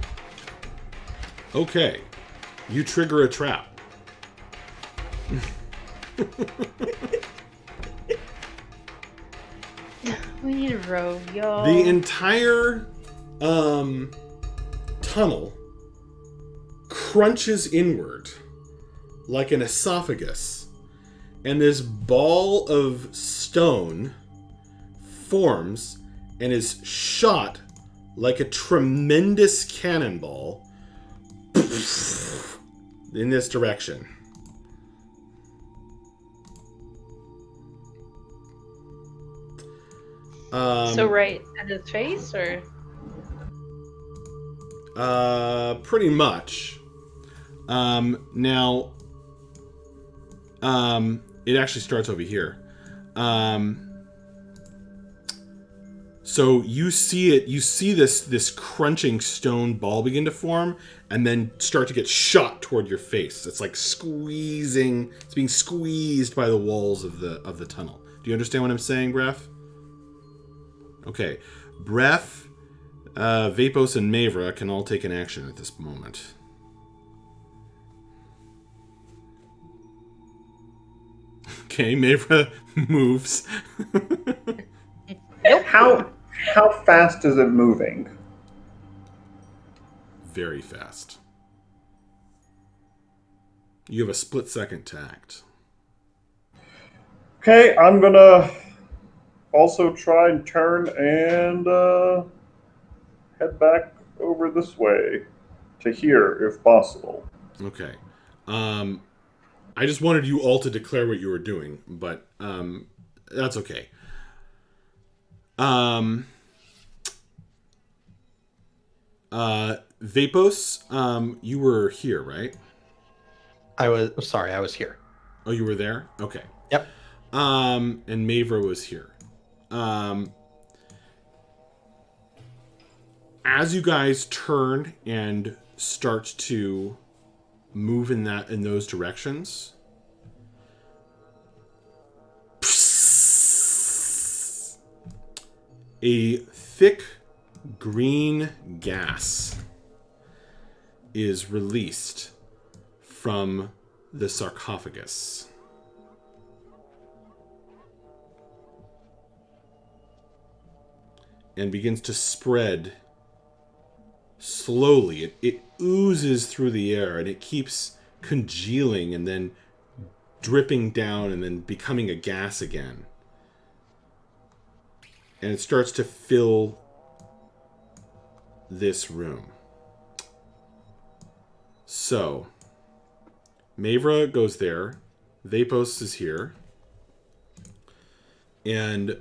Okay. You trigger a trap. We need a rogue, y'all. The entire tunnel crunches inward like an esophagus, and this ball of stone forms and is shot like a tremendous cannonball in this direction. So right at his face, or? Pretty much. Now, it actually starts over here. So you see it. You see this crunching stone ball begin to form, and then start to get shot toward your face. It's like squeezing. It's being squeezed by the walls of the tunnel. Do you understand what I'm saying, Bref? Okay, Bref, Vapos, and Mavra can all take an action at this moment. Okay, Mavra moves. How fast is it moving? Very fast. You have a split second to act. Okay, I'm gonna also try and turn and head back over this way to here, if possible. Okay. I just wanted you all to declare what you were doing, but that's okay. Vapos, you were here, right? I was here. Oh, you were there? Okay. Yep. And Mavra was here. As you guys turn and start to move in those directions, a thick green gas is released from the sarcophagus. And begins to spread slowly. It oozes through the air, and it keeps congealing and then dripping down and then becoming a gas again. And it starts to fill this room. So, Mavra goes there. Vapos is here. And,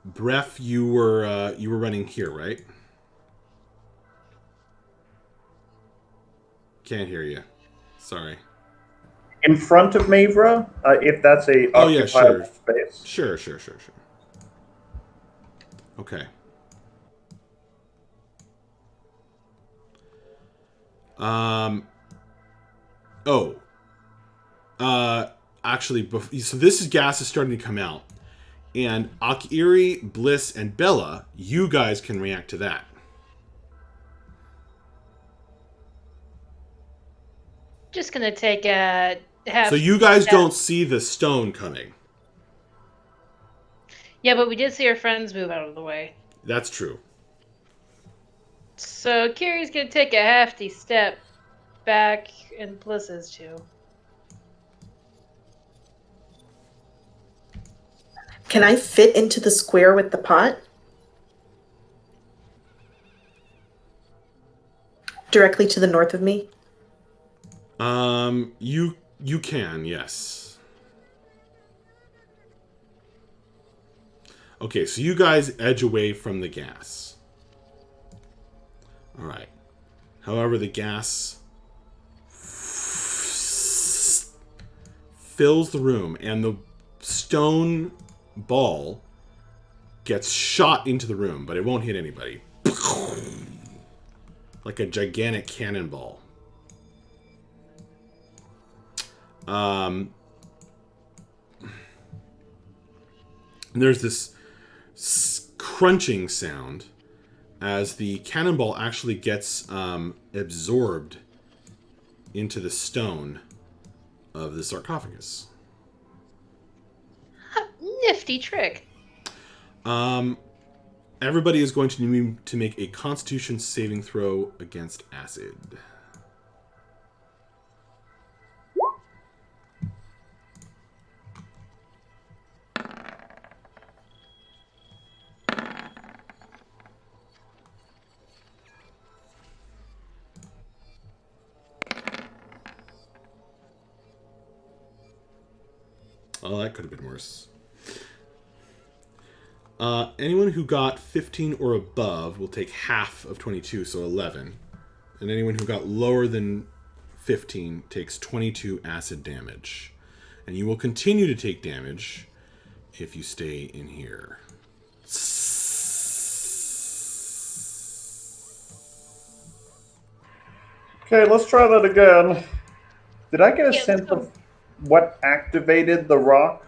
Bref, you were running here, right? Can't hear you. Sorry. In front of Mavra, if that's a occupied space. Sure. Okay. Actually, so this gas is starting to come out. And Akiri, Bliss, and Bella, you guys can react to that. Just gonna take a half. So you guys don't see the stone coming. Yeah, but we did see our friends move out of the way. That's true. So Kiri's gonna take a hefty step back, and Bliss is too. Can I fit into the square with the pot? Directly to the north of me? You can, yes. Okay, so you guys edge away from the gas. All right. However, the gas fills the room, and the stone ball gets shot into the room, but it won't hit anybody. Like a gigantic cannonball. There's this crunching sound as the cannonball actually gets absorbed into the stone of the sarcophagus. Nifty trick. Everybody is going to need to make a Constitution saving throw against acid. Oh, that could have been worse. Anyone who got 15 or above will take half of 22, so 11. And anyone who got lower than 15 takes 22 acid damage. And you will continue to take damage if you stay in here. Okay, let's try that again. Did I get a Yeah, let's sense go. of what activated the rock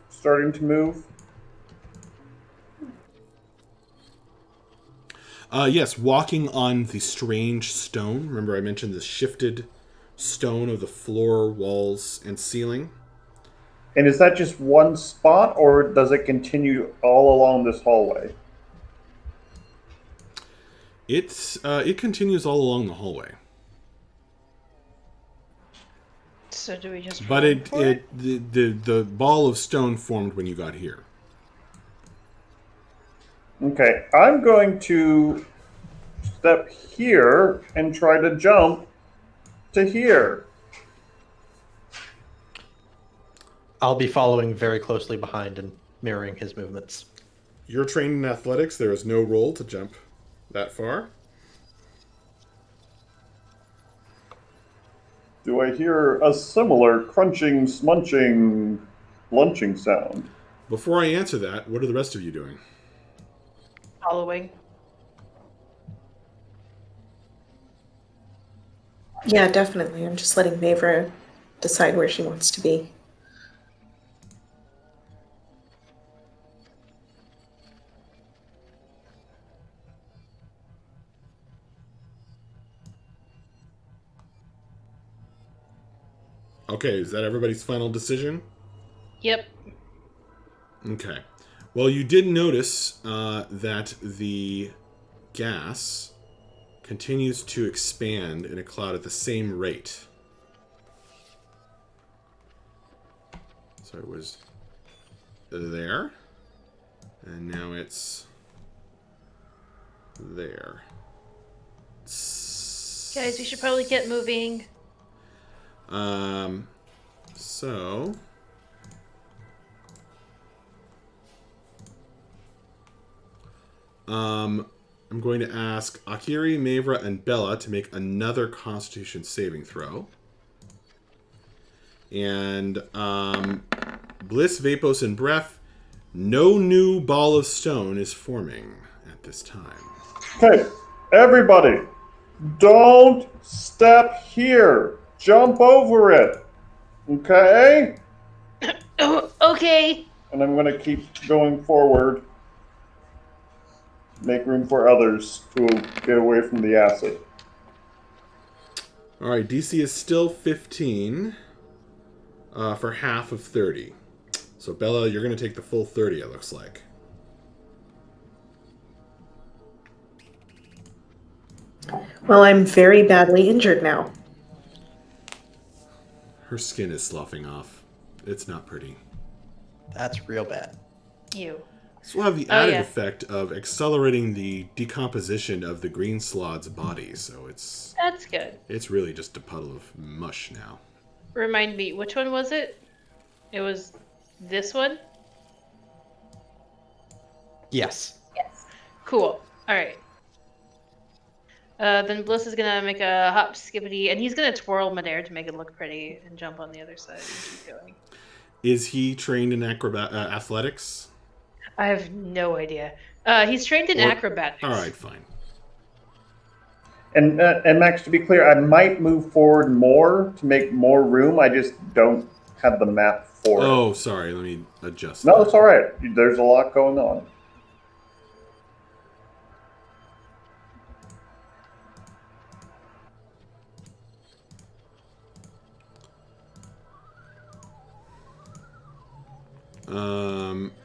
starting to move? Yes, walking on the strange stone. Remember I mentioned the shifted stone of the floor, walls, and ceiling? And is that just one spot, or does it continue all along this hallway? It continues all along the hallway. So do we just But run for it? the ball of stone formed when you got here. Okay, I'm going to step here and try to jump to here. I'll be following very closely behind and mirroring his movements. You're trained in athletics. There is no roll to jump that far. Do I hear a similar crunching, smunching, lunching sound? Before I answer that, what are the rest of you doing? Following. Yeah, definitely. I'm just letting Mavra decide where she wants to be. Okay, is that everybody's final decision? Yep. Okay. Well, you did notice that the gas continues to expand in a cloud at the same rate. So it was there, and now it's there. Guys, we should probably get moving. So I'm going to ask Akiri, Mavra, and Bella to make another Constitution saving throw. And Bliss, Vapos, and Breath, no new ball of stone is forming at this time. Okay, everybody, don't step here. Jump over it. Okay? Oh, okay. And I'm going to keep going forward. Make room for others who will get away from the acid. All right, DC is still 15 for half of 30. So Bella, you're going to take the full 30, it looks like. Well, I'm very badly injured now. Her skin is sloughing off. It's not pretty. That's real bad. You. This will have the added yeah. effect of accelerating the decomposition of the green slod's body, so That's good. it's really just a puddle of mush now. Remind me, which one was it? It was this one? Yes. Yes. Cool. Alright. Then Bliss is gonna make a hop skippity, and he's gonna twirl midair to make it look pretty and jump on the other side and keep going. Is he trained in athletics? I have no idea. He's trained in acrobatics. All right, fine. And Max, to be clear, I might move forward more to make more room. I just don't have the map for it. Oh, sorry. Let me adjust. No, that. it's all right. There's a lot going on.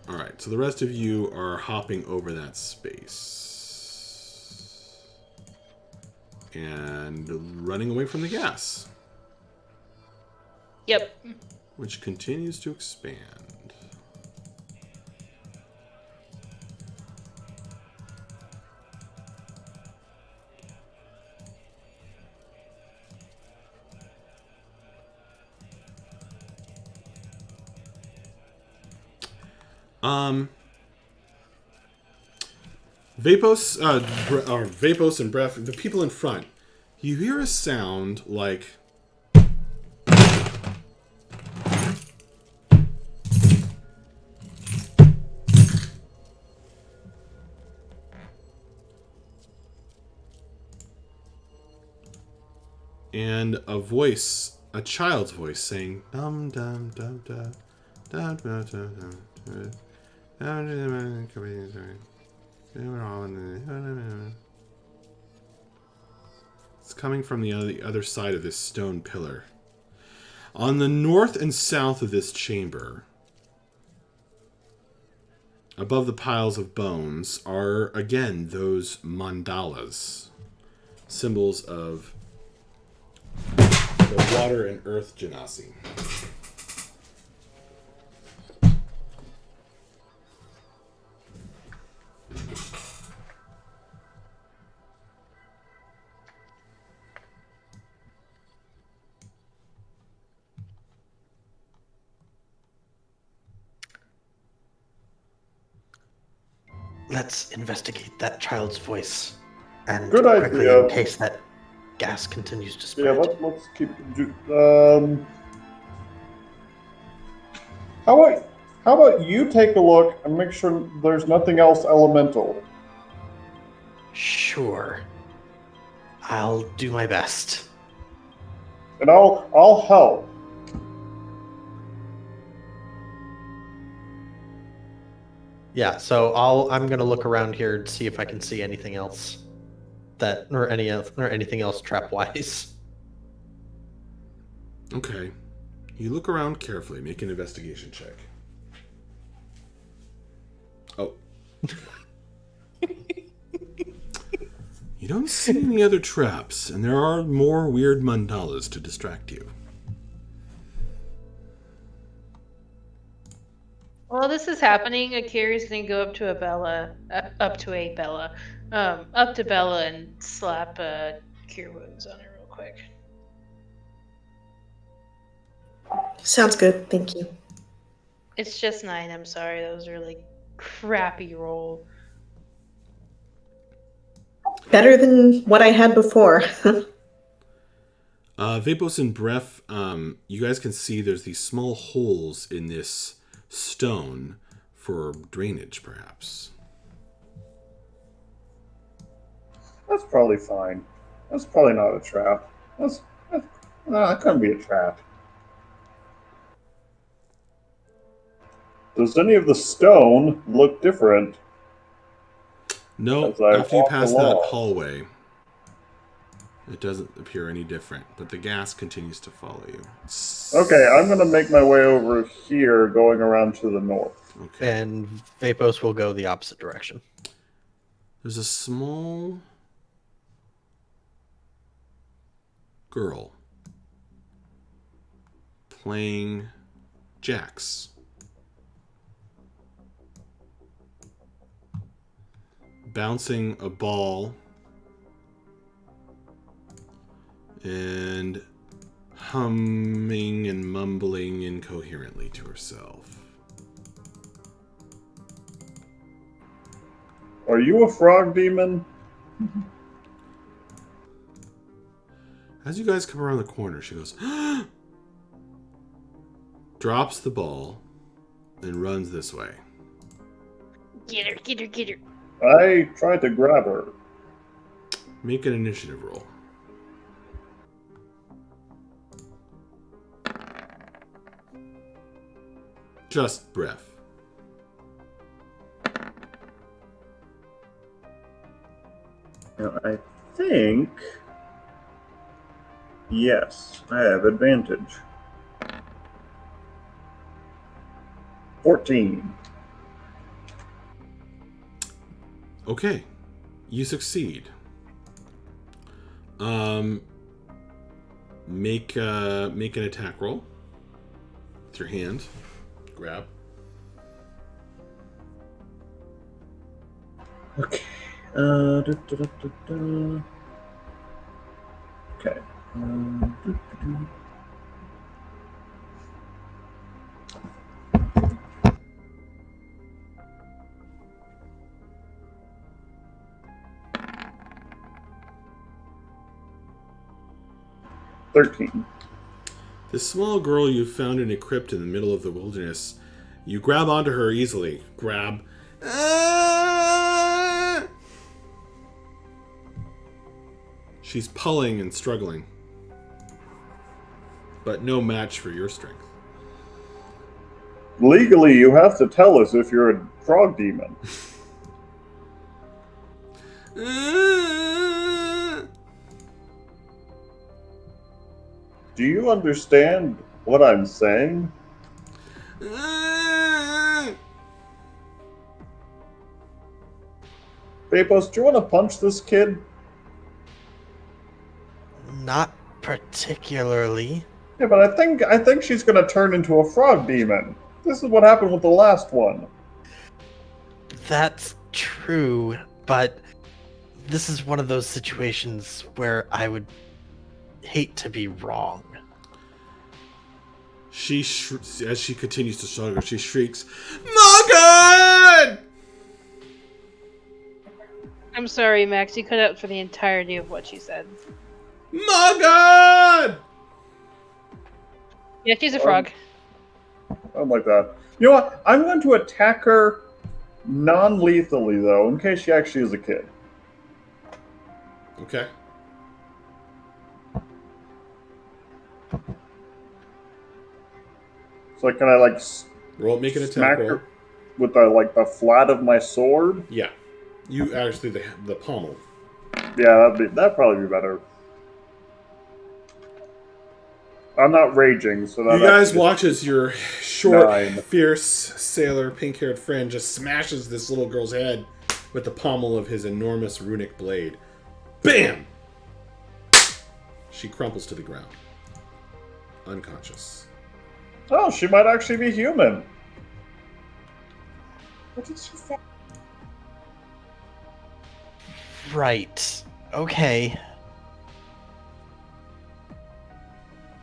All right. So the rest of you are hopping over that space and running away from the gas, Yep. which continues to expand. Vapos and Breath, the people in front, you hear a sound like and a voice, a child's voice, saying dum dum dum dum dum dum dum dum. It's coming from the other side of this stone pillar. On the north and south of this chamber, above the piles of bones, are again those mandalas, symbols of the water and earth genasi. Let's investigate that child's voice. And Good quickly, idea. in case that gas continues to Yeah, spread. let's keep. How about you take a look and make sure there's nothing else elemental? Sure. I'll do my best. And I'll help. Yeah, so I'm gonna look around here to see if I can see anything else or anything else trap wise. Okay. You look around carefully. Make an investigation check. Oh. You don't see any other traps, and there are more weird mandalas to distract you. While this is happening, Akira's gonna go up to Bella and slap cure wounds on her real quick. Sounds good. Thank you. It's just 9. I'm sorry, that was a really crappy roll. Better than what I had before. Vapos and Bref, you guys can see there's these small holes in this stone for drainage, perhaps. That's probably fine. That's probably not a trap. That couldn't be a trap. Does any of the stone look different? No, As I after you walk pass along. that hallway, it doesn't appear any different, but the gas continues to follow you. Okay, I'm gonna make my way over here, going around to the north. Okay. And Vapos will go the opposite direction. There's a small girl playing jacks. Bouncing a ball and humming and mumbling incoherently to herself. Are you a frog demon? As you guys come around the corner, she goes, drops the ball, and runs this way. Get her, get her, get her. I tried to grab her. Make an initiative roll. Just breath. Now, I think... Yes, I have advantage. 14. Okay, you succeed. Make an attack roll with your hand. Grab. Okay. Okay. 13. This small girl you found in a crypt in the middle of the wilderness, you grab onto her easily. Grab. She's pulling and struggling. but no match for your strength. Legally, you have to tell us if you're a frog demon. Do you understand what I'm saying? Vapos, do you want to punch this kid? Not particularly. Yeah, but I think she's gonna turn into a frog demon. This is what happened with the last one. That's true, but this is one of those situations where I would hate to be wrong. As she continues to struggle, she shrieks, "Moggod!" I'm sorry, Max. You cut out for the entirety of what she said. Moggod! Yeah, she's a frog. Something like that. You know what? I'm going to attack her non-lethally, though, in case she actually is a kid. Okay. So can I, like, Roll, make an attack smack roll. her with, the flat of my sword? Yeah. You actually, the pommel. Yeah, that'd probably be better. I'm not raging, so that You guys actually watch as your short, 9. fierce sailor, pink-haired friend just smashes this little girl's head with the pommel of his enormous runic blade. Bam! She crumples to the ground, unconscious. Oh, she might actually be human. What did she say? Right. Okay.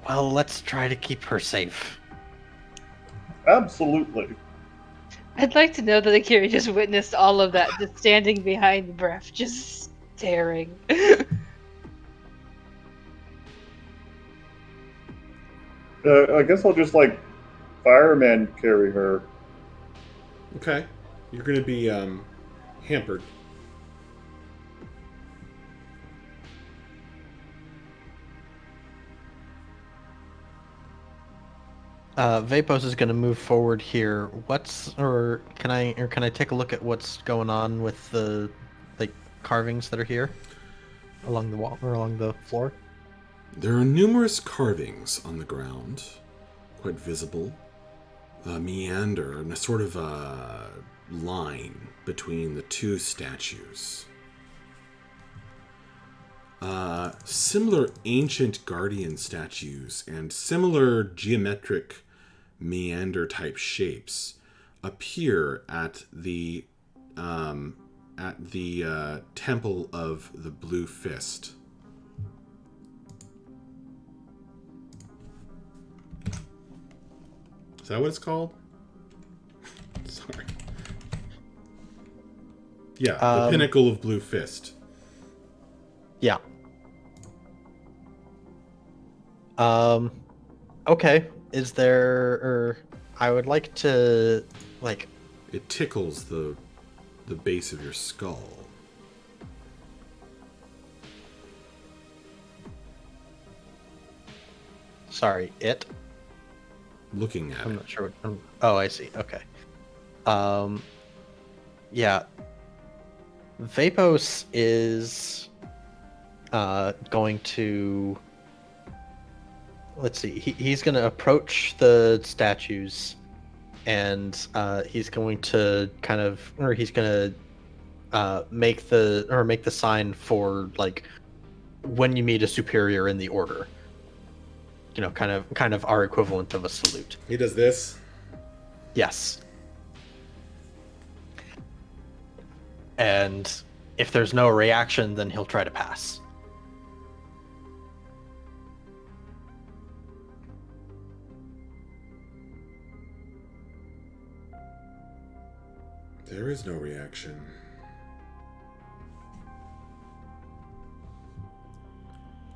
Well, let's try to keep her safe. Absolutely. I'd like to know that Akira just witnessed all of that, just standing behind Breath, just staring. I guess I'll just, fireman carry her. Okay. You're going to be hampered. Vapos is going to move forward here. Can I take a look at what's going on with the carvings that are here along the wall or along the floor? There are numerous carvings on the ground, quite visible. A meander and a sort of a line between the two statues. Similar ancient guardian statues and similar geometric meander type shapes appear at the temple of the Blue Fist. Is that what it's called? Sorry. Yeah, the Pinnacle of Blue Fist. Yeah. Okay. Is there, I would like to, It tickles the base of your skull. sorry, it? Looking at I'm it. not sure what, oh, I see. Okay. Yeah. Vapos is, going to, let's see, he's going to approach the statues and he's going to make the sign for when you meet a superior in the order. You know, kind of our equivalent of a salute. He does this. Yes. And if there's no reaction, then he'll try to pass. There is no reaction.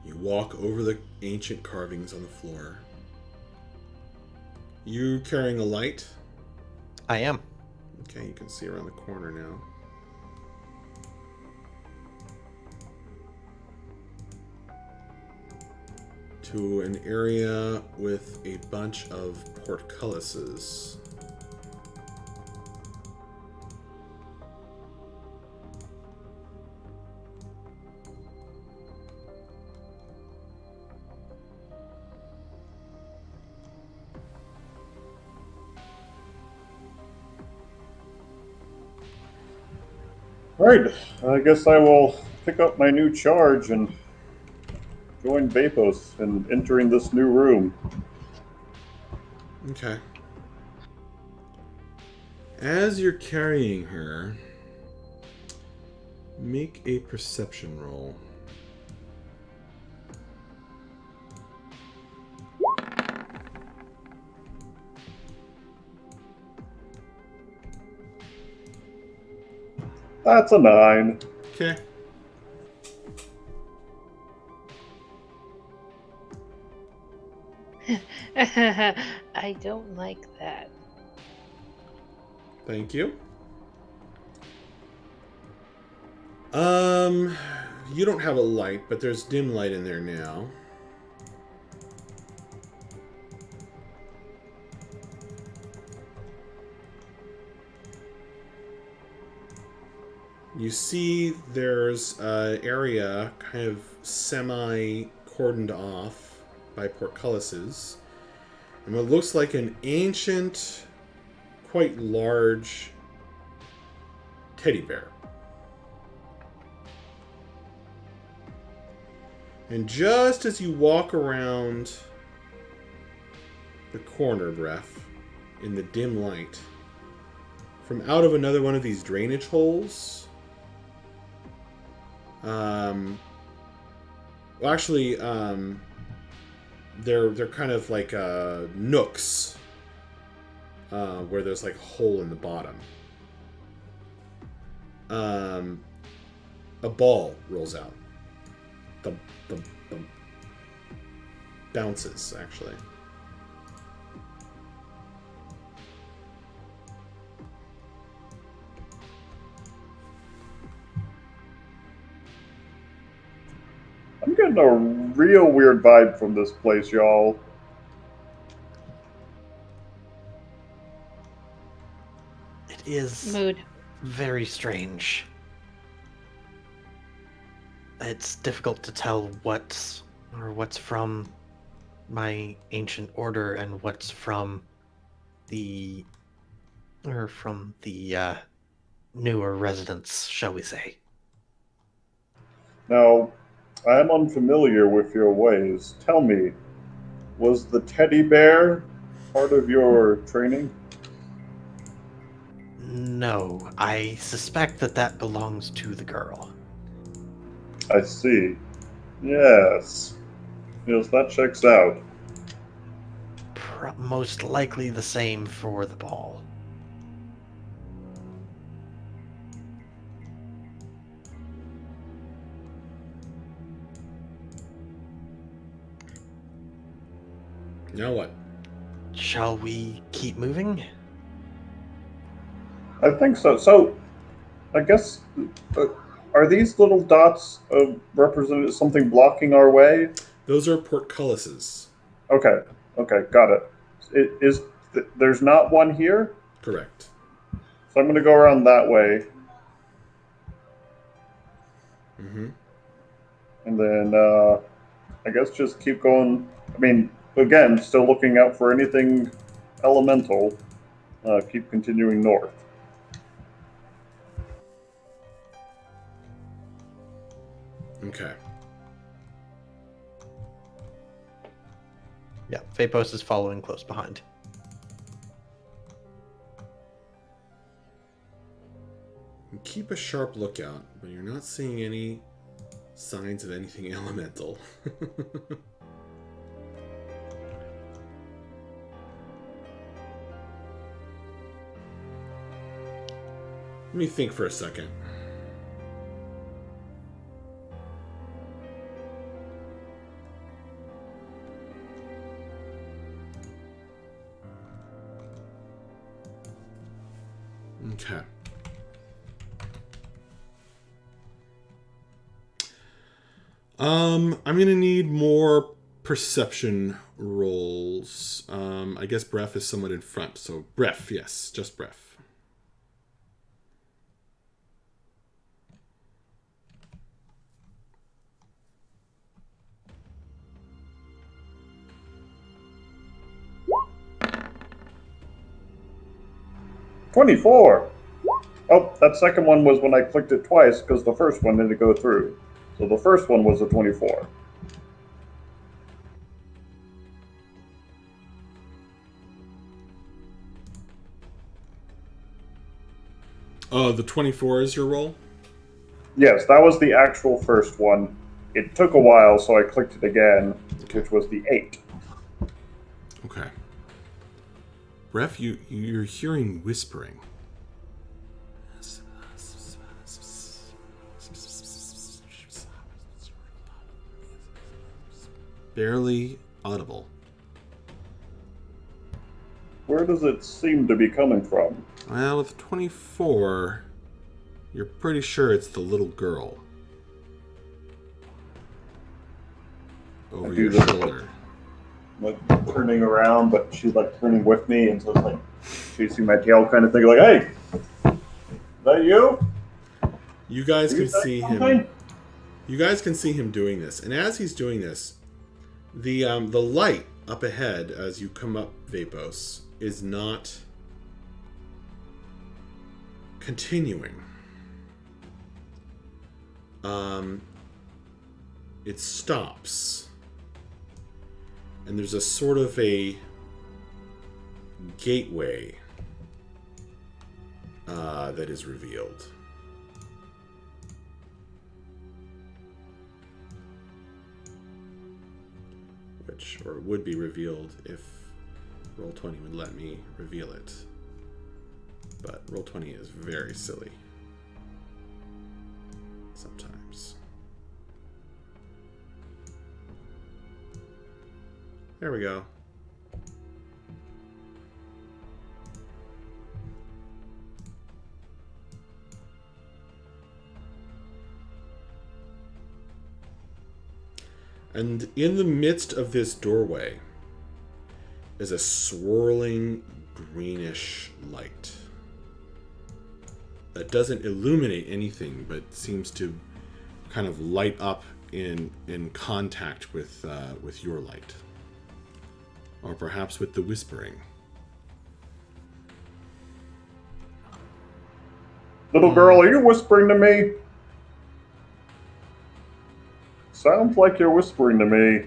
You walk over the ancient carvings on the floor. You carrying a light? I am. Okay, you can see around the corner now. to an area with a bunch of portcullises. Right, I guess I will pick up my new charge and join Vapos in entering this new room. Okay. As you're carrying her, make a perception roll. That's a 9. Okay. I don't like that. Thank you. You don't have a light, but there's dim light in there now. You see there's an area kind of semi-cordoned off by portcullises. And what looks like an ancient, quite large teddy bear. And just as you walk around the corner, Bref, in the dim light, from out of another one of these drainage holes, they're kind of like nooks where there's like a hole in the bottom. A ball rolls out. The bounces, actually. I'm getting a real weird vibe from this place, y'all. It is Mood. very strange. It's difficult to tell what's from my ancient order and what's from the newer residents, shall we say. Now, I am unfamiliar with your ways. Tell me, was the teddy bear part of your training? No, I suspect that belongs to the girl. I see. Yes. Yes, that checks out. Most likely the same for the ball. Now what? Shall we keep moving? I think so. So, I guess, are these little dots represent something blocking our way? Those are portcullises. Okay. Okay, got it. There's not one here? Correct. So I'm going to go around that way. Mm-hmm. And then, I guess just keep going. I mean, again, still looking out for anything elemental. Keep continuing north. Okay. Yeah, Vapos is following close behind. And keep a sharp lookout, but you're not seeing any signs of anything elemental. Let me think for a second. Okay. I'm gonna need more perception rolls. I guess Bref is somewhat in front, so Bref, yes, just Bref. $24. Oh, that second one was when I clicked it twice because the first one didn't go through. So the first one was a 24. Oh, the 24 is your roll? Yes, that was the actual first one. It took a while, so I clicked it again, which was the 8. Okay. Bref, you're hearing whispering. Barely audible. Where does it seem to be coming from? Well, with 24, you're pretty sure it's the little girl. Over your shoulder. Like turning around, but she's like turning with me, and so it's like chasing my tail kind of thing. Like, hey, is that you? You guys Are you can see him. something? You guys can see him doing this, and as he's doing this, the light up ahead as you come up Vapos is not continuing. It stops. And there's a sort of a gateway that is revealed. Or would be revealed if Roll20 would let me reveal it. But Roll20 is very silly. Sometimes. There we go. And in the midst of this doorway is a swirling greenish light that doesn't illuminate anything, but seems to kind of light up in contact with your light, or perhaps with the whispering. Little girl, are you whispering to me? Sounds like you're whispering to me.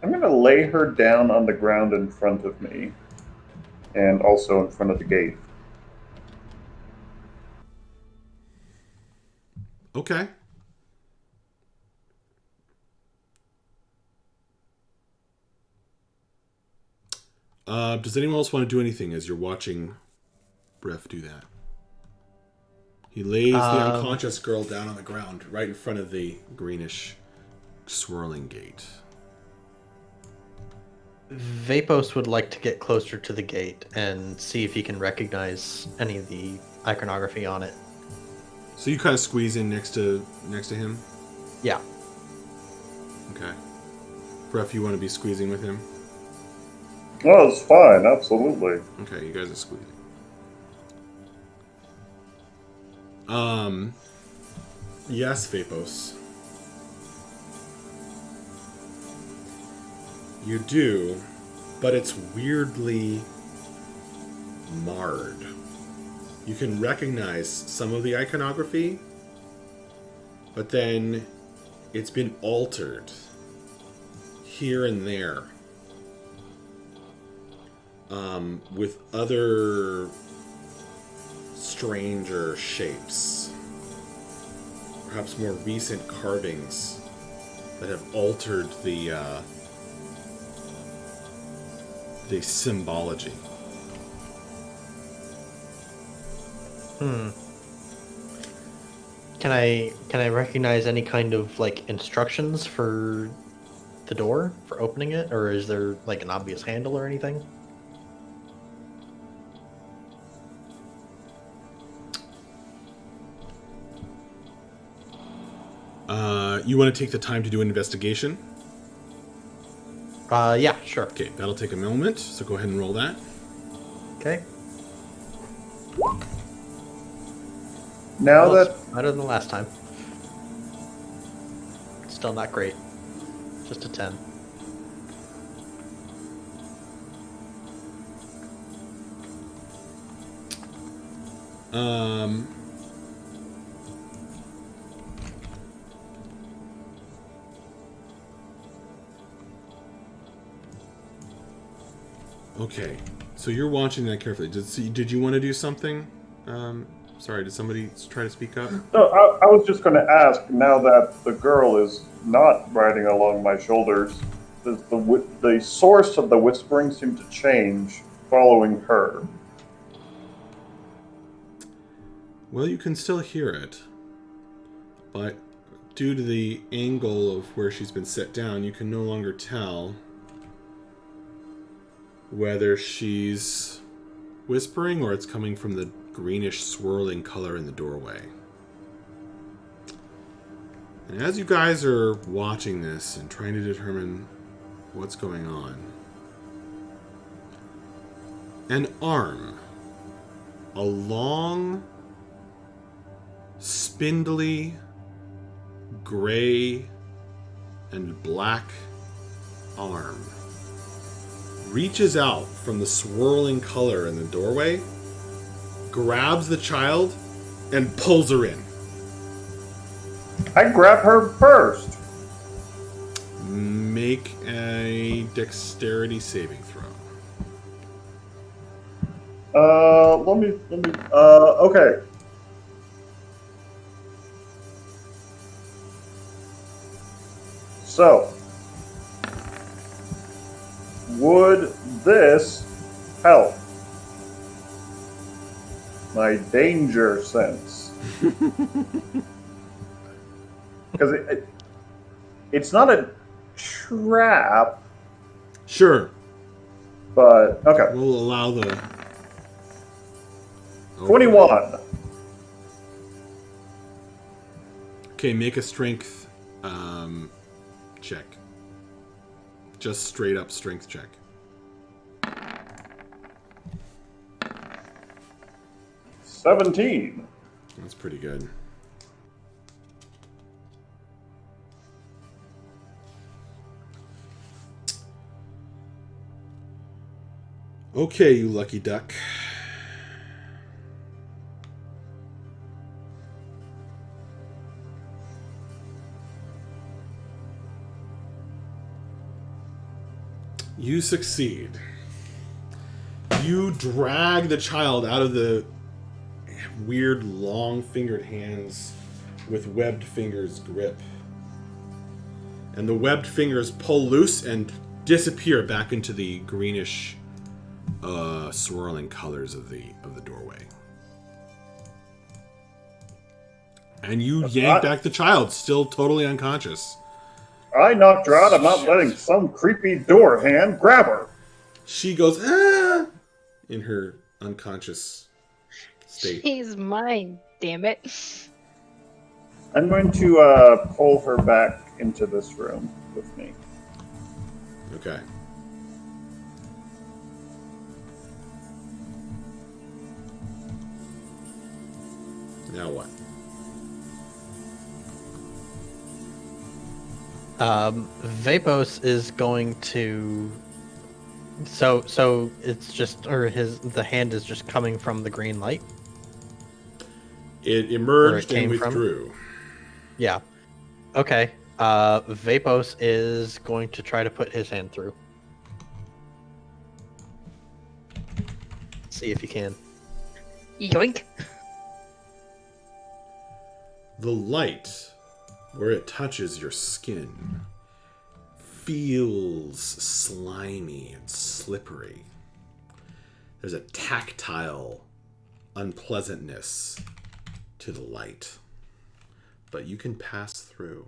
I'm going to lay her down on the ground in front of me, and also in front of the gate. Okay. Does anyone else want to do anything as you're watching Bref do that? He lays the unconscious girl down on the ground right in front of the greenish swirling gate. Vapos would like to get closer to the gate and see if he can recognize any of the iconography on it. So you kind of squeeze in next to him? Yeah. Okay. Bref, you want to be squeezing with him? Oh, it's fine, absolutely. Okay, you guys are squeezing. Yes, Vapos. You do, but it's weirdly marred. You can recognize some of the iconography, but then it's been altered here and there with other stranger shapes, perhaps more recent carvings that have altered the symbology. Can I recognize any kind of like instructions for the door for opening it, or is there like an obvious handle or anything? You want to take the time to do an investigation? Yeah, sure. Okay, that'll take a moment, so go ahead and roll that. Okay. Now Well, that it's better than last time. Still not great. Just a 10. Okay, so you're watching that carefully. Did you want to do something? Sorry, did somebody try to speak up? no, I was just going to ask. Now that the girl is not riding along my shoulders, does the source of the whispering seem to change following her? Well, you can still hear it, but due to the angle of where she's been set down, you can no longer tell whether she's whispering or it's coming from the greenish swirling color in the doorway. And as you guys are watching this and trying to determine what's going on, an arm, a long, spindly, gray, and black arm reaches out from the swirling color in the doorway, grabs the child, and pulls her in. I grab her first. Make a dexterity saving throw. Okay. So, would this help my danger sense? Because it's not a trap, Sure. but okay. We'll allow the... 21. Okay, make a strength check. Just straight up strength check. 17. That's pretty good. Okay, you lucky duck. You succeed. You drag the child out of the weird long-fingered hands with webbed fingers grip. And the webbed fingers pull loose and disappear back into the greenish swirling colors of the doorway. And you yank back the child, still totally unconscious. I knocked her out. I'm not letting some creepy door hand grab her. She goes, ah! In her unconscious state. She's mine, damn it. I'm going to pull her back into this room with me. Okay. Now what? Vapos is going to. So it's just, or the hand is just coming from the green light. It emerged Where it and came from? withdrew. Yeah. Okay. Vapos is going to try to put his hand through. See if he can. Yoink. The light, where it touches your skin, feels slimy and slippery. There's a tactile unpleasantness to the light, but you can pass through.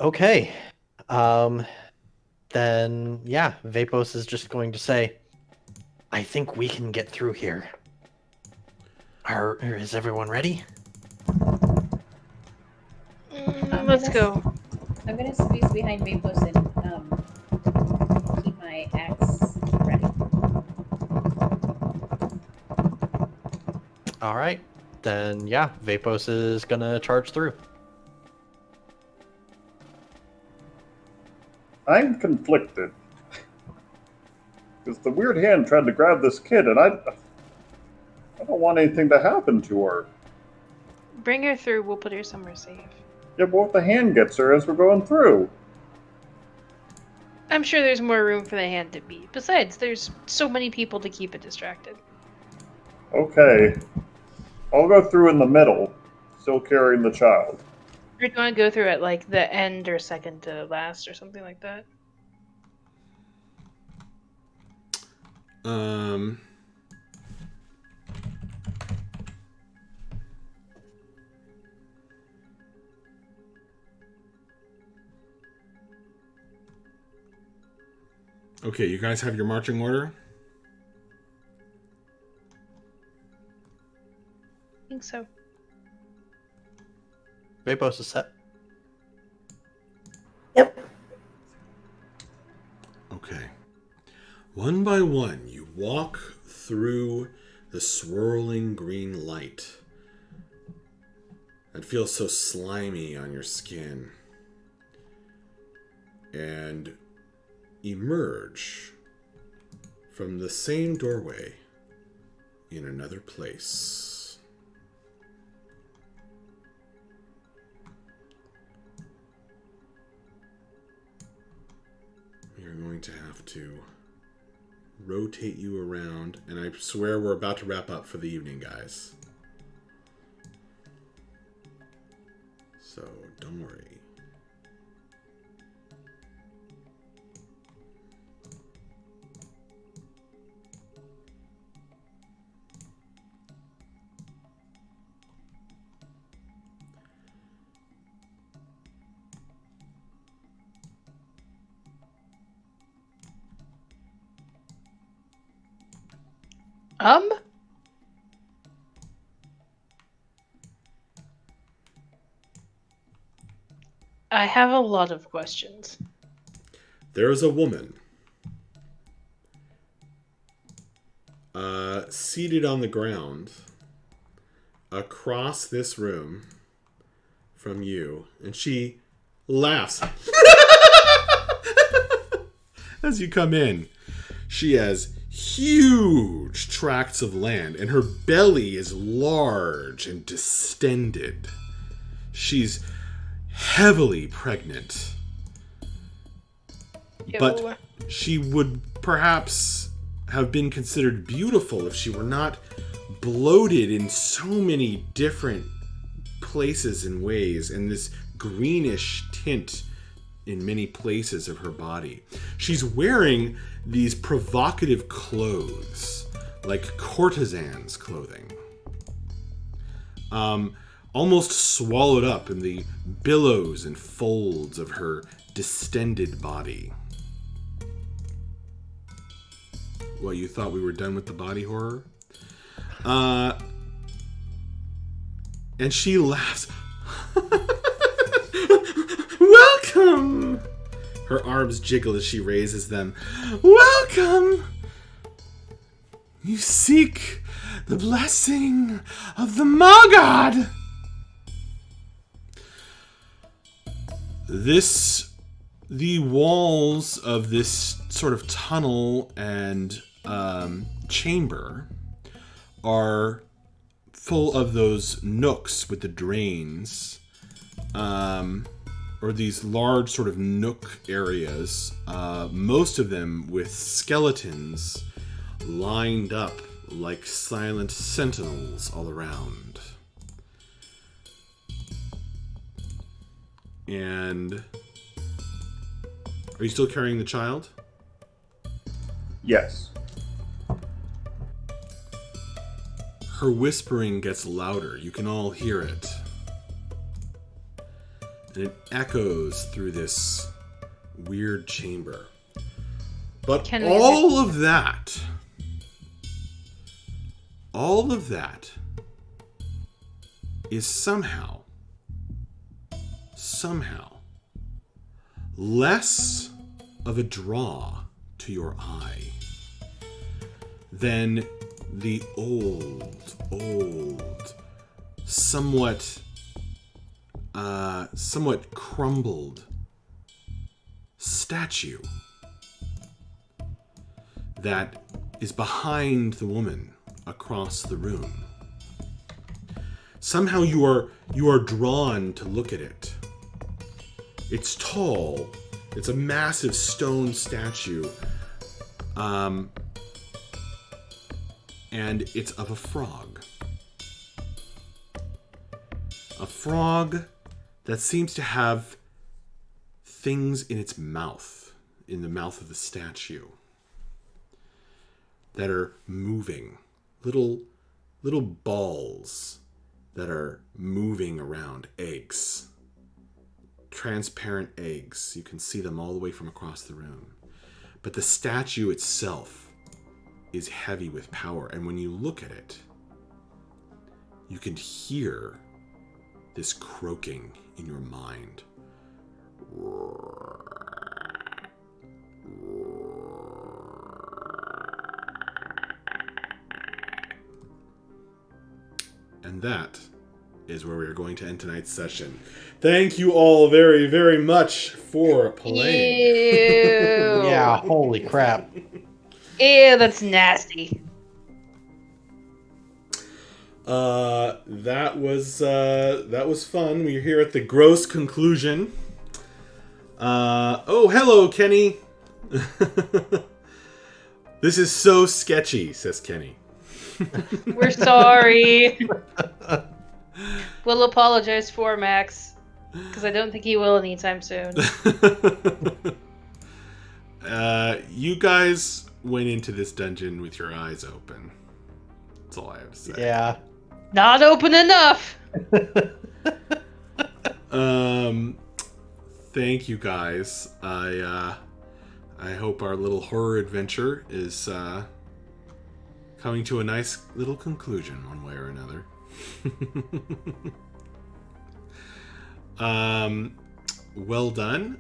Okay. Then, yeah, Vapos is just going to say, I think we can get through here. Is everyone ready? Let's go. I'm gonna squeeze behind Vapos and keep my axe ready. All right. Then, yeah, Vapos is going to charge through. I'm conflicted. Because the weird hand tried to grab this kid, and I don't want anything to happen to her. Bring her through. We'll put her somewhere safe. Yeah, but what if the hand gets her as we're going through? I'm sure there's more room for the hand to be. Besides, there's so many people to keep it distracted. Okay. I'll go through in the middle, still carrying the child. Or do you want to go through at like the end or second to last or something like that? Okay, you guys have your marching order? I think so. Vapos is set. Yep. Okay. One by one, you walk through the swirling green light that feels so slimy on your skin and emerge from the same doorway in another place. You're going to have to rotate you around, and I swear we're about to wrap up for the evening, guys. So don't worry. I have a lot of questions. There's a woman seated on the ground across this room from you, and she laughs as you come in. She has huge tracts of land, and her belly is large and distended. She's heavily pregnant. But Ew. she would perhaps have been considered beautiful if she were not bloated in so many different places and ways, and this greenish tint in many places of her body. She's wearing these provocative clothes, like courtesans' clothing. Almost swallowed up in the billows and folds of her distended body. What, you thought we were done with the body horror? And she laughs. Welcome! Her arms jiggle as she raises them. Welcome! You seek the blessing of the Moggod! The walls of this sort of tunnel and chamber are full of those nooks with the drains, or these large sort of nook areas, most of them with skeletons lined up like silent sentinels all around. And are you still carrying the child? Yes. Her whispering gets louder. You can all hear it. And it echoes through this weird chamber. But all of that is somehow somehow less of a draw to your eye than the old, somewhat crumbled statue that is behind the woman across the room. Somehow you are drawn to look at it. It's tall. It's a massive stone statue. And it's of a frog. A frog that seems to have things in its mouth, in the mouth of the statue, that are moving. Little balls that are moving around, eggs. Transparent eggs. You can see them all the way from across the room. But the statue itself is heavy with power, and when you look at it, you can hear this croaking in your mind. And that is where we are going to end tonight's session. Thank you all very, very much for playing. Ew. Yeah, holy crap. Ew, that's nasty. That was fun. We're here at the gross conclusion. Oh, hello, Kenny. This is so sketchy, says Kenny. We're sorry. We'll apologize for Max, because I don't think he will anytime soon. You guys went into this dungeon with your eyes open. That's all I have to say. Yeah. Not open enough. Thank you guys. I hope our little horror adventure is coming to a nice little conclusion one way or another. Well done.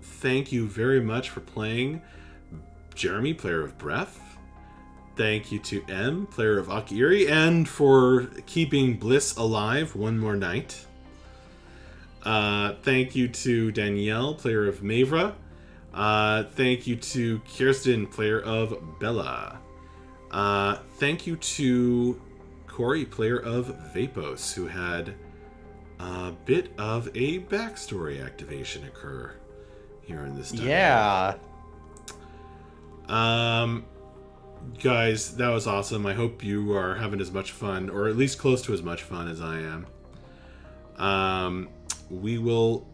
Thank you very much for playing Jeremy, player of Breath. Thank you to M, player of Akiri, and for keeping Bliss alive one more night. Thank you to Danielle, player of Mavra. Thank you to Kirsten, player of Bella. Thank you to Corey, player of Vapos, who had a bit of a backstory activation occur here in this dungeon. Yeah. Guys, that was awesome. I hope you are having as much fun, or at least close to as much fun as I am. We will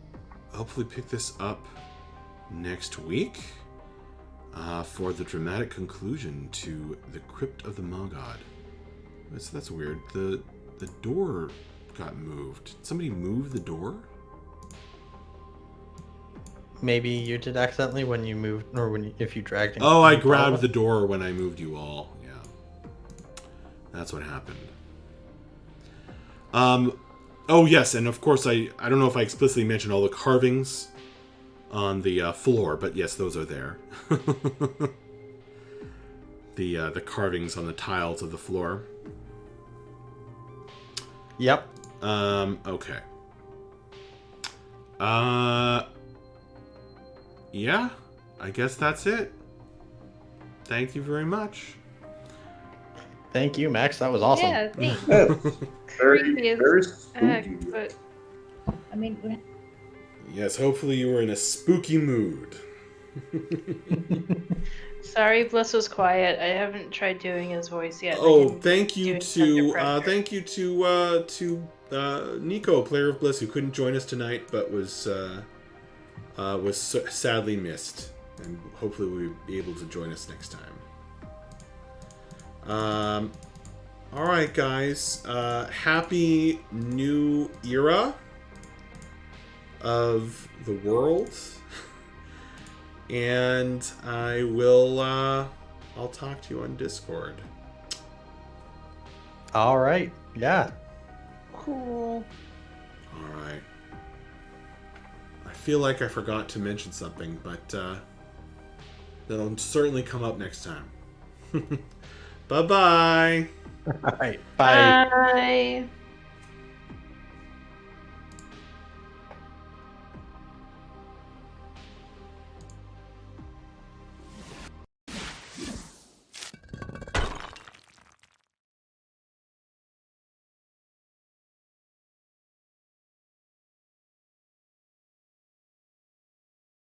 hopefully pick this up next week for the dramatic conclusion to the Crypt of the Moggod. That's weird. The door got moved. Did somebody move the door? Maybe you did accidentally when you moved, or if you dragged. Oh, I grabbed the door when I moved you all. Yeah, that's what happened. Oh yes, and of course I don't know if I explicitly mentioned all the carvings on the floor, but yes, those are there. The carvings on the tiles of the floor. Yep. Okay. Yeah, I guess that's it. Thank you very much. Thank you, Max. That was awesome. Yeah, thanks. Yes. Very, Creepy as very heck, spooky. but I mean, Yes, hopefully you were in a spooky mood. sorry, Bliss was quiet. I haven't tried doing his voice yet. I Oh, can thank do you it to under Nico, player of Bliss, who couldn't join us tonight, but was sadly missed, and hopefully we'll be able to join us next time. All right, guys. Happy new era of the world, and I will. I'll talk to you on Discord. All right. Yeah. Cool. All right. feel like I forgot to mention something, but that'll certainly come up next time. Bye-bye. All right. Bye. Bye.